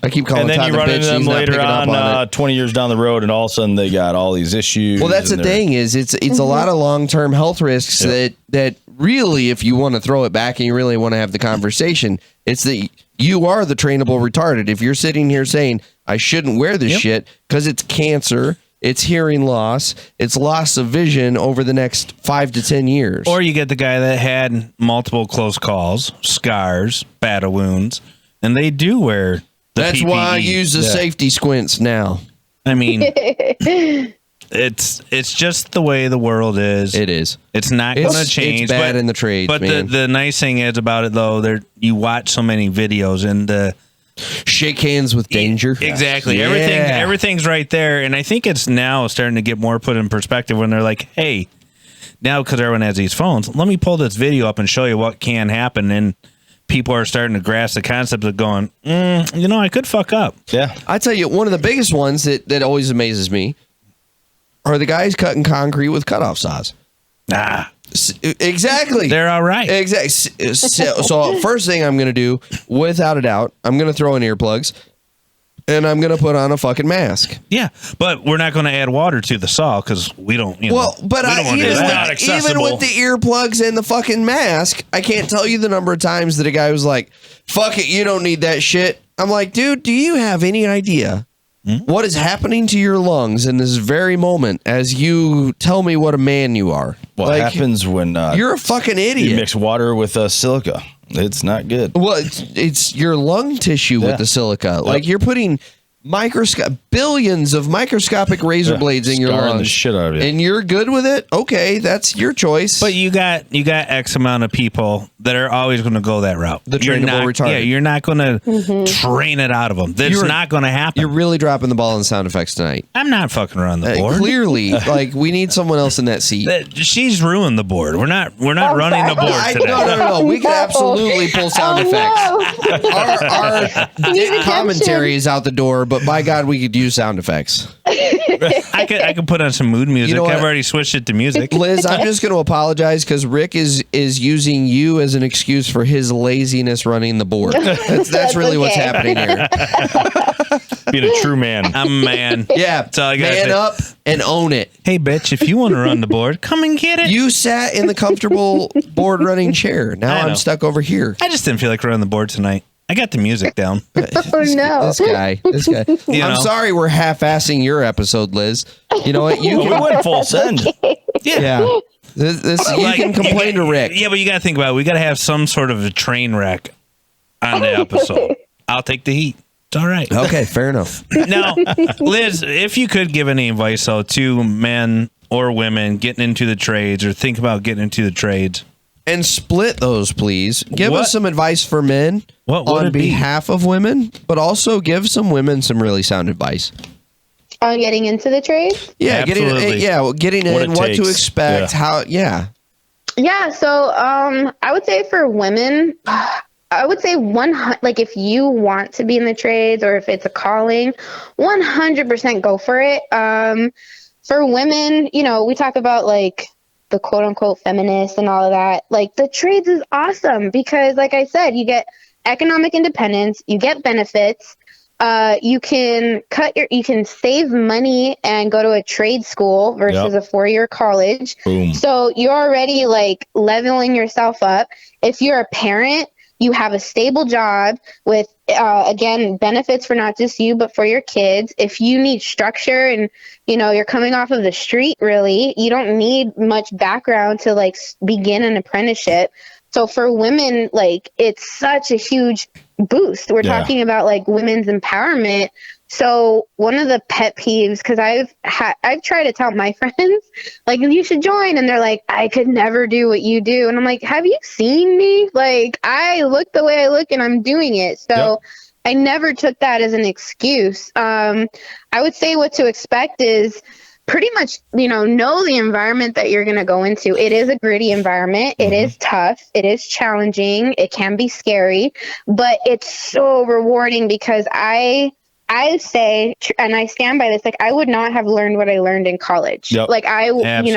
I keep calling Todd the bitch. And then you run into them later on 20 years down the road, and all of a sudden they got all these issues. Well, that's the thing is it's a lot of long-term health risks that really, if you want to throw it back and you really want to have the conversation, it's that you are the trainable retarded. If you're sitting here saying, I shouldn't wear this shit because it's cancer, it's hearing loss, it's loss of vision over the next 5 to 10 years. Or you get the guy that had multiple close calls, scars, battle wounds, and they do wear That's PPE. why I use the safety squints now. I mean, it's just the way the world is. It is. It's not going to change. It's bad in the trades, but man. the nice thing is about it, though, you watch so many videos and the shake hands with danger. Exactly. Yeah. Everything's right there. And I think it's now starting to get more put in perspective when they're like, hey, now because everyone has these phones, let me pull this video up and show you what can happen. And people are starting to grasp the concept of going, I could fuck up. Yeah. I tell you, one of the biggest ones that always amazes me are the guys cutting concrete with cutoff saws. Exactly. They're all right. Exactly. So first thing I'm going to do, without a doubt, I'm going to throw in earplugs and I'm going to put on a fucking mask. Yeah, but we're not going to add water to the saw because we don't, Well, but even with the earplugs and the fucking mask, I can't tell you the number of times that a guy was like, fuck it, you don't need that shit. I'm like, dude, do you have any idea what is happening to your lungs in this very moment as you tell me what a man you are? What happens when you're a fucking idiot? You mix water with silica. It's not good. Well, it's your lung tissue with the silica. Like you're putting billions of microscopic razor blades in your lungs. The shit out of you. And you're good with it? Okay, that's your choice. But you got X amount of people that are always going to go that route. The trainable retarded. Yeah, you're not going to train it out of them. That's not going to happen. You're really dropping the ball on sound effects tonight. I'm not fucking around the board. Clearly, like we need someone else in that seat. She's ruined the board. We're not running the board today. No. We can absolutely pull sound effects. Our commentary is out the door, but by God, we could use sound effects. I could put on some mood music. I've already switched it to music. Liz, I'm just going to apologize because Rick is using you as an excuse for his laziness running the board. That's really what's happening here. Being a true man. I'm a man. Yeah, that's all I gotta man say. up and own it. Hey, bitch, if you want to run the board, come and get it. You sat in the comfortable board running chair. Now I'm stuck over here. I just didn't feel like running the board tonight. I got the music down. Oh, no. This guy. I'm sorry we're half-assing your episode, Liz. You know what? We went full send. Yeah. This you can complain to Rick. Yeah, but you got to think about it. We got to have some sort of a train wreck on the episode. I'll take the heat. It's all right. Okay, fair enough. Now, Liz, if you could give any advice though to men or women getting into the trades or think about getting into the trades. And split those, please. Give us some advice for men on behalf of women, but also give some women some really sound advice. On getting into the trade? Yeah, getting in, what to expect, how, Yeah, so I would say for women, I would say like if you want to be in the trades or if it's a calling, 100% go for it. For women, we talk about like the quote unquote feminist and all of that. Like the trades is awesome because like I said, you get economic independence, you get benefits, you can save money and go to a trade school versus a 4-year college. Boom. So you're already like leveling yourself up. If you're a parent, you have a stable job with, again, benefits for not just you, but for your kids. If you need structure and, you're coming off of the street, really, you don't need much background to like begin an apprenticeship. So for women, like it's such a huge boost. We're talking about like women's empowerment. So one of the pet peeves, because I've tried to tell my friends, like, you should join. And they're like, I could never do what you do. And I'm like, have you seen me? Like, I look the way I look and I'm doing it. So I never took that as an excuse. I would say what to expect is pretty much, know the environment that you're going to go into. It is a gritty environment. It is tough. It is challenging. It can be scary, but it's so rewarding because I say, and I stand by this, like I would not have learned what I learned in college. Yep. Like I would have been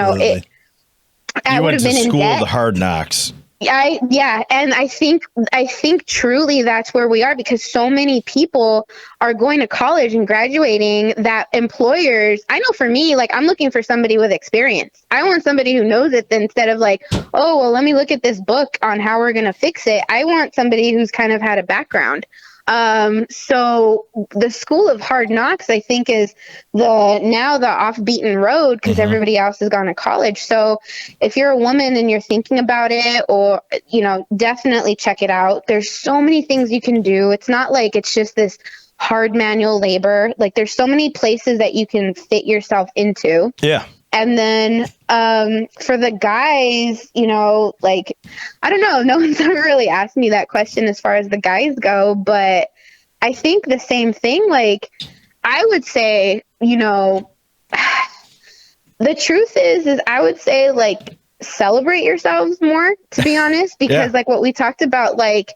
in debt. The hard knocks. And I think truly that's where we are because so many people are going to college and graduating that employers, I know for me, like I'm looking for somebody with experience. I want somebody who knows it instead of like, oh, well, let me look at this book on how we're going to fix it. I want somebody who's kind of had a background. So the school of hard knocks, I think, is the off-beaten road because everybody else has gone to college. So if you're a woman and you're thinking about it, or, definitely check it out. There's so many things you can do. It's not like it's just this hard manual labor. Like there's so many places that you can fit yourself into. Yeah. And then for the guys, like, I don't know. No one's ever really asked me that question as far as the guys go. But I think the same thing. Like, I would say, the truth is I would say, like, celebrate yourselves more, to be honest. Because, like, what we talked about, like,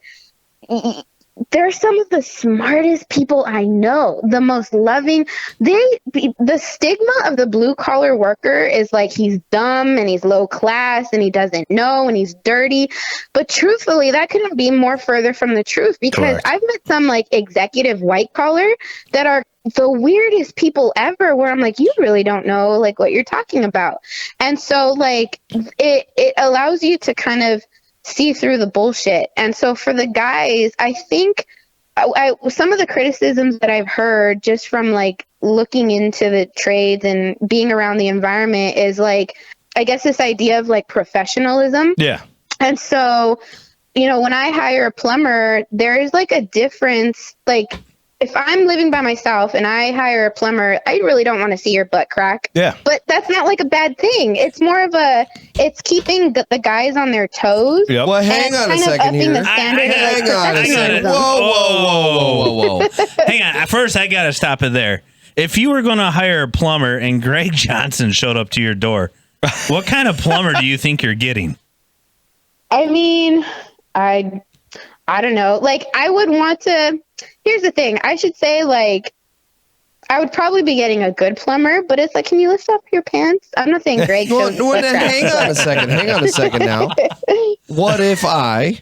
they're some of the smartest people I know, the most loving. The stigma of the blue collar worker is like he's dumb and he's low class and he doesn't know and he's dirty. But truthfully, that couldn't be more further from the truth because I've met some like executive white collar that are the weirdest people ever where I'm like, you really don't know like what you're talking about. And so like it allows you to kind of see through the bullshit. And so for the guys, I think some of the criticisms that I've heard just from like looking into the trades and being around the environment is like, I guess this idea of like professionalism. Yeah. And so, when I hire a plumber, there is like a difference. Like if I'm living by myself and I hire a plumber, I really don't want to see your butt crack. Yeah. But that's not like a bad thing. It's more of it's keeping the guys on their toes. Yep. Well, hang on a second here. Hang on a second. Whoa. Hang on. First, I got to stop it there. If you were going to hire a plumber and Greg Johnson showed up to your door, what kind of plumber do you think you're getting? I mean, I don't know. Like, I would want to. Here's the thing. I should say, like, I would probably be getting a good plumber, but it's like, can you lift up your pants? I'm not saying Greg. Hang on a second now. What if I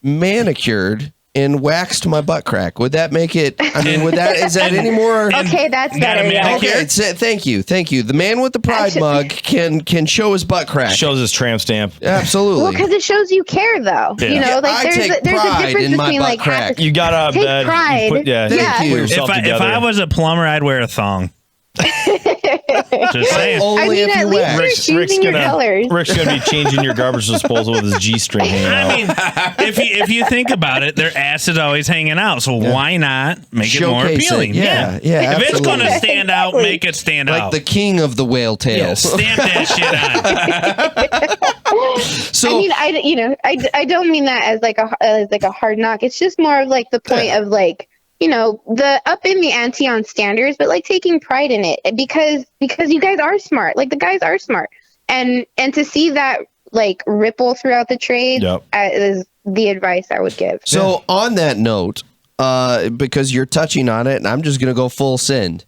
manicured and waxed my butt crack? Would that make it? I mean, is that any more? Okay, that's better. Yeah. Okay, thank you. The man with the pride mug can show his butt crack. Shows his tramp stamp. Absolutely. Well, because it shows you care, though. Yeah. You know, like I there's a difference between like crack. You got out of take bed. pride. Put yourself together. If I was a plumber, I'd wear a thong. Just saying. Only if at you least wax. you're choosing your colors. Rick's gonna be changing your garbage disposal with his G-string hanging out. I mean, if you think about it, their ass is always hanging out. So why not make it more Showcase appealing? it. Yeah, If it's going to absolutely. stand out, make it stand Like out. the king of the whale tail. Yeah, stamp that shit on. So I mean, I don't mean that as like a hard knock. It's just more of like the point of like, the up in the ante on standards, but like taking pride in it because you guys are smart. Like the guys are smart, and to see that like ripple throughout the trade is the advice I would give. So on that note, because you're touching on it, and I'm just gonna go full send.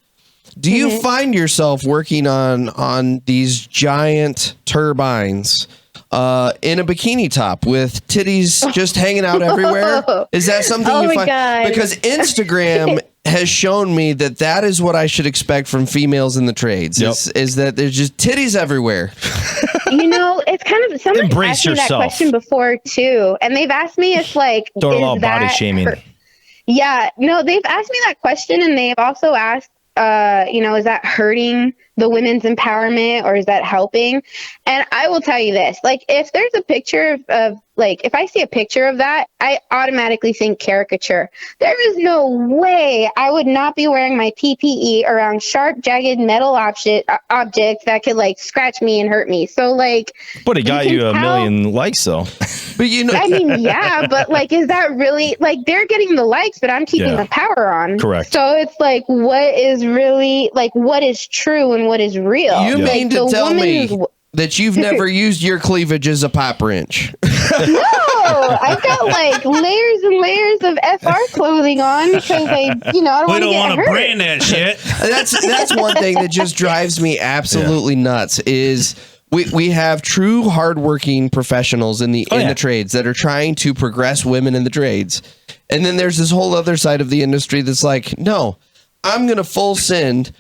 Do you find yourself working on these giant turbines? In a bikini top with titties just hanging out everywhere? Is that something you find? God. Because Instagram has shown me that is what I should expect from females in the trades. Is that there's just titties everywhere. It's kind of someone asked me that question before too, and they've asked me if like don't allow body shaming. Yeah, no, they've asked me that question, and they've also asked, is that hurting the women's empowerment or is that helping? And I will tell you this, like, if there's a picture of like, if I see a picture of that, I automatically think caricature. There is no way I would not be wearing my PPE around sharp, jagged metal objects that could like scratch me and hurt me. So like, but it got you a million likes though. But I mean, yeah, but like, is that really like they're getting the likes, but I'm keeping the power on. Correct. So it's like, what is really like, what is true and what is real? You mean to tell me that you've never used your cleavage as a pop wrench? No, I've got like layers and layers of FR clothing on because I don't want to brand that shit. That's one thing that just drives me absolutely nuts is we have true hardworking professionals in the trades that are trying to progress women in the trades. And then there's this whole other side of the industry that's like, no, I'm going to full send,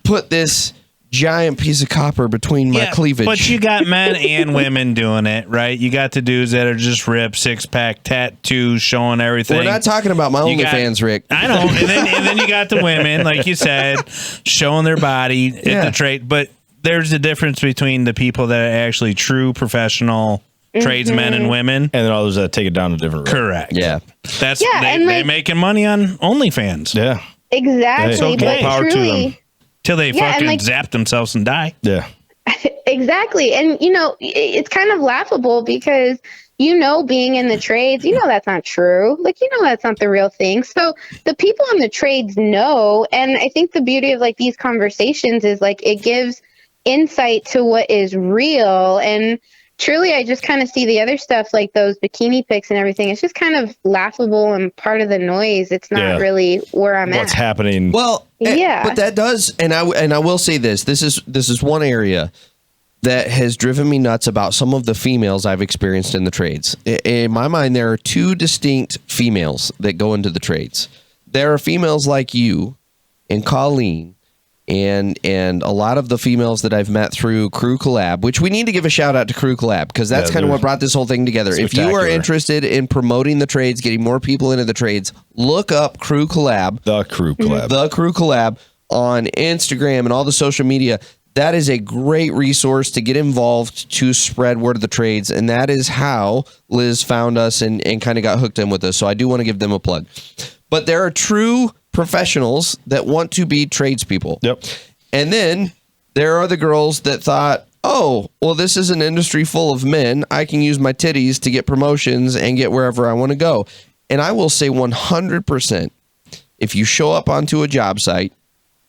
put this giant piece of copper between my cleavage. But you got men and women doing it, right? You got the dudes that are just ripped, six-pack, tattoos, showing everything. We're not talking about my OnlyFans, Rick. I know. And then you got the women, like you said, showing their body at the trade. But there's a difference between the people that are actually true professional tradesmen and women. And then others that take it down a different road. Correct. Yeah. They're making money on OnlyFans. Yeah. Exactly. Hey, but power truly, to them. Till they fucking zap themselves and die. Yeah. Exactly. And, it's kind of laughable because, being in the trades, that's not true. Like, that's not the real thing. So the people in the trades know. And I think the beauty of like these conversations is like it gives insight to what is real. And truly, I just kind of see the other stuff like those bikini pics and everything. It's just kind of laughable and part of the noise. It's not really where I'm at. What's happening? Well, but that does, and I will say this. This is one area that has driven me nuts about some of the females I've experienced in the trades. In my mind, there are two distinct females that go into the trades. There are females like you and Colleen and a lot of the females that I've met through Crew Collab, which we need to give a shout out to Crew Collab because that's kind of what brought this whole thing together. If you are interested in promoting the trades, getting more people into the trades, look up Crew Collab. The Crew Collab. The Crew Collab on Instagram and all the social media. that is a great resource to get involved, to spread word of the trades. And that is how Liz found us and kind of got hooked in with us. So I do want to give them a plug. But there are true professionals that want to be tradespeople. Yep. And then there are the girls that thought, oh, well, this is an industry full of men. I can use my titties to get promotions and get wherever I want to go. And I will say 100%, if you show up onto a job site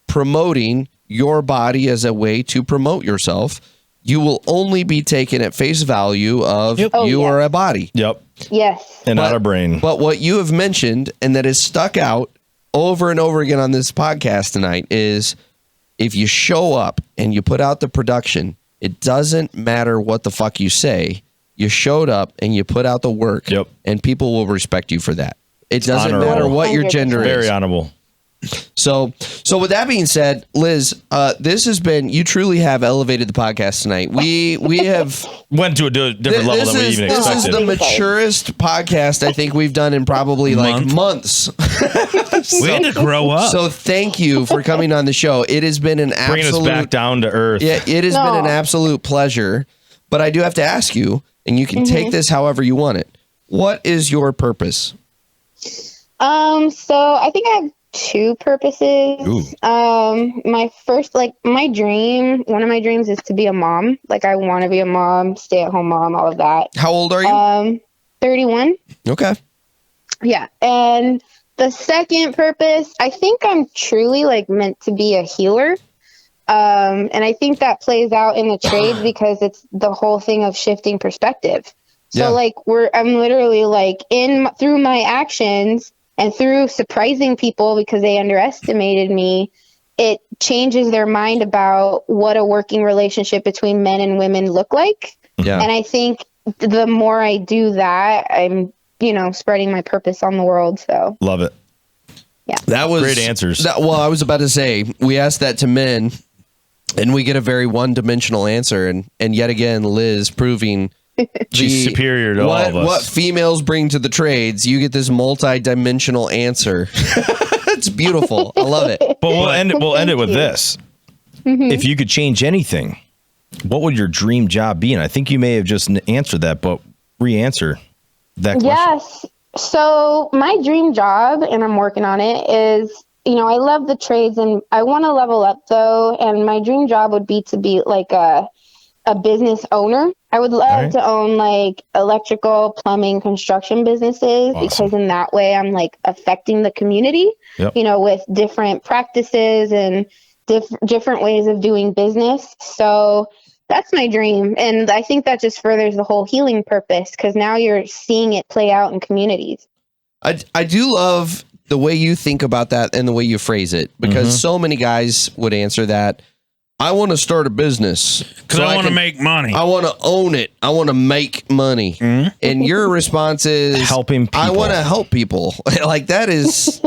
promoting your body as a way to promote yourself, you will only be taken at face value of you are a body. Yep. Yes. And not a brain. But what you have mentioned and that has stuck out over and over again on this podcast tonight is if you show up and you put out the production, it doesn't matter what the fuck you say. You showed up and you put out the work, and people will respect you for that. It doesn't matter what your gender is. Very honorable. So with that being said, Liz, this has been, you truly have elevated the podcast tonight. We have went to a different level than we even expected. This is the maturest podcast I think we've done in probably months. We had to grow up. So thank you for coming on the show. It has been an absolute... Bringing us back down to earth. Yeah, it has been an absolute pleasure. But I do have to ask you, and you can take this however you want it. What is your purpose? So I think I have two purposes. My first, my dream, one of my dreams is to be a mom. Like, I want to be a mom, stay-at-home mom, all of that. How old are you? 31. Okay. Yeah. And the second purpose, I think I'm truly meant to be a healer. And I think that plays out in the trades because it's the whole thing of shifting perspective. So I'm literally through my actions and through surprising people because they underestimated me, it changes their mind about what a working relationship between men and women look like. Yeah. And I think the more I do that, I'm, spreading my purpose on the world. So love it. Yeah. That was great answers. Well, I was about to say, we asked that to men and we get a very one-dimensional answer. And yet again, Liz proving she's superior to all of us. What females bring to the trades, you get this multi-dimensional answer. It's beautiful. I love it. But we'll end it with this. Mm-hmm. If you could change anything, what would your dream job be? And I think you may have just answered that, but re-answer that question. Yes. So my dream job, and I'm working on it, is, I love the trades and I want to level up though. And my dream job would be to be a business owner. I would love to own electrical, plumbing, construction businesses because in that way I'm affecting the community, with different practices and different ways of doing business. So that's my dream. And I think that just furthers the whole healing purpose because now you're seeing it play out in communities. I do love the way you think about that and the way you phrase it because so many guys would answer that. I want to start a business because I want to make money. I want to own it. I want to make money. Mm-hmm. And your response is helping people. I want to help people. That is,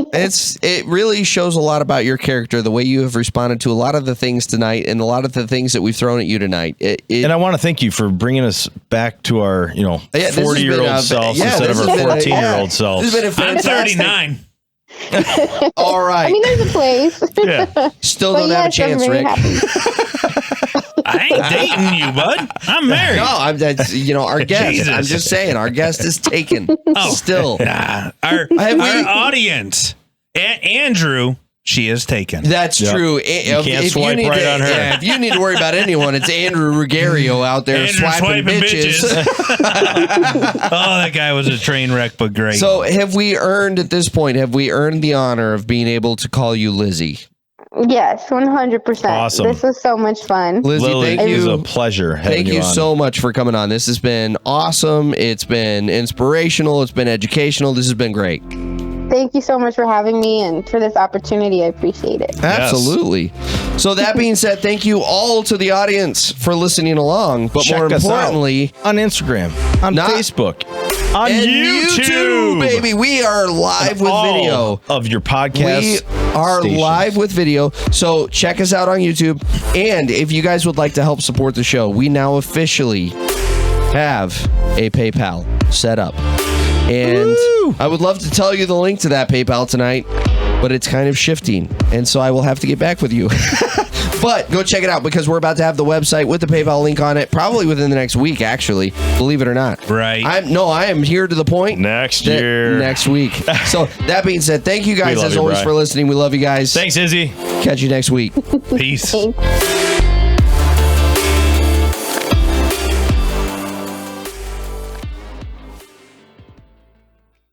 it really shows a lot about your character, the way you have responded to a lot of the things tonight and a lot of the things that we've thrown at you tonight. And I want to thank you for bringing us back to our, 40-year-old selves instead of our 14-year-old selves. I'm 39. All right. I mean, there's a place. Yeah. Still don't have a chance, Rick. I ain't dating you, bud. I'm married. No, our guest. Jesus. I'm just saying, our guest is taken. Still. Nah. Our audience, Andrew, she is taken. That's true. You can't swipe right on her. Yeah, if you need to worry about anyone, it's Andrew Ruggiero out there swiping bitches. Oh, that guy was a train wreck, but great. So have we earned the honor of being able to call you Lizzie? Yes, 100%. Awesome. This was so much fun. Lizzie, thank you. It was a pleasure. Thank you so much for coming on. This has been awesome. It's been inspirational. It's been educational. This has been great. Thank you so much for having me and for this opportunity. I appreciate it. Absolutely. Yes. So that being said, thank you all to the audience for listening along. But check more importantly, on Instagram, on Facebook, on YouTube, baby. We are live with video of your podcast. We are live with video. So check us out on YouTube. And if you guys would like to help support the show, we now officially have a PayPal set up. And I would love to tell you the link to that PayPal tonight, but it's kind of shifting. And so I will have to get back with you. But go check it out because we're about to have the website with the PayPal link on it probably within the next week, actually. Believe it or not. Right. I am here to the point. Next year. Next week. So that being said, thank you guys as always for listening. We love you guys. Thanks, Izzy. Catch you next week. Peace. Thanks.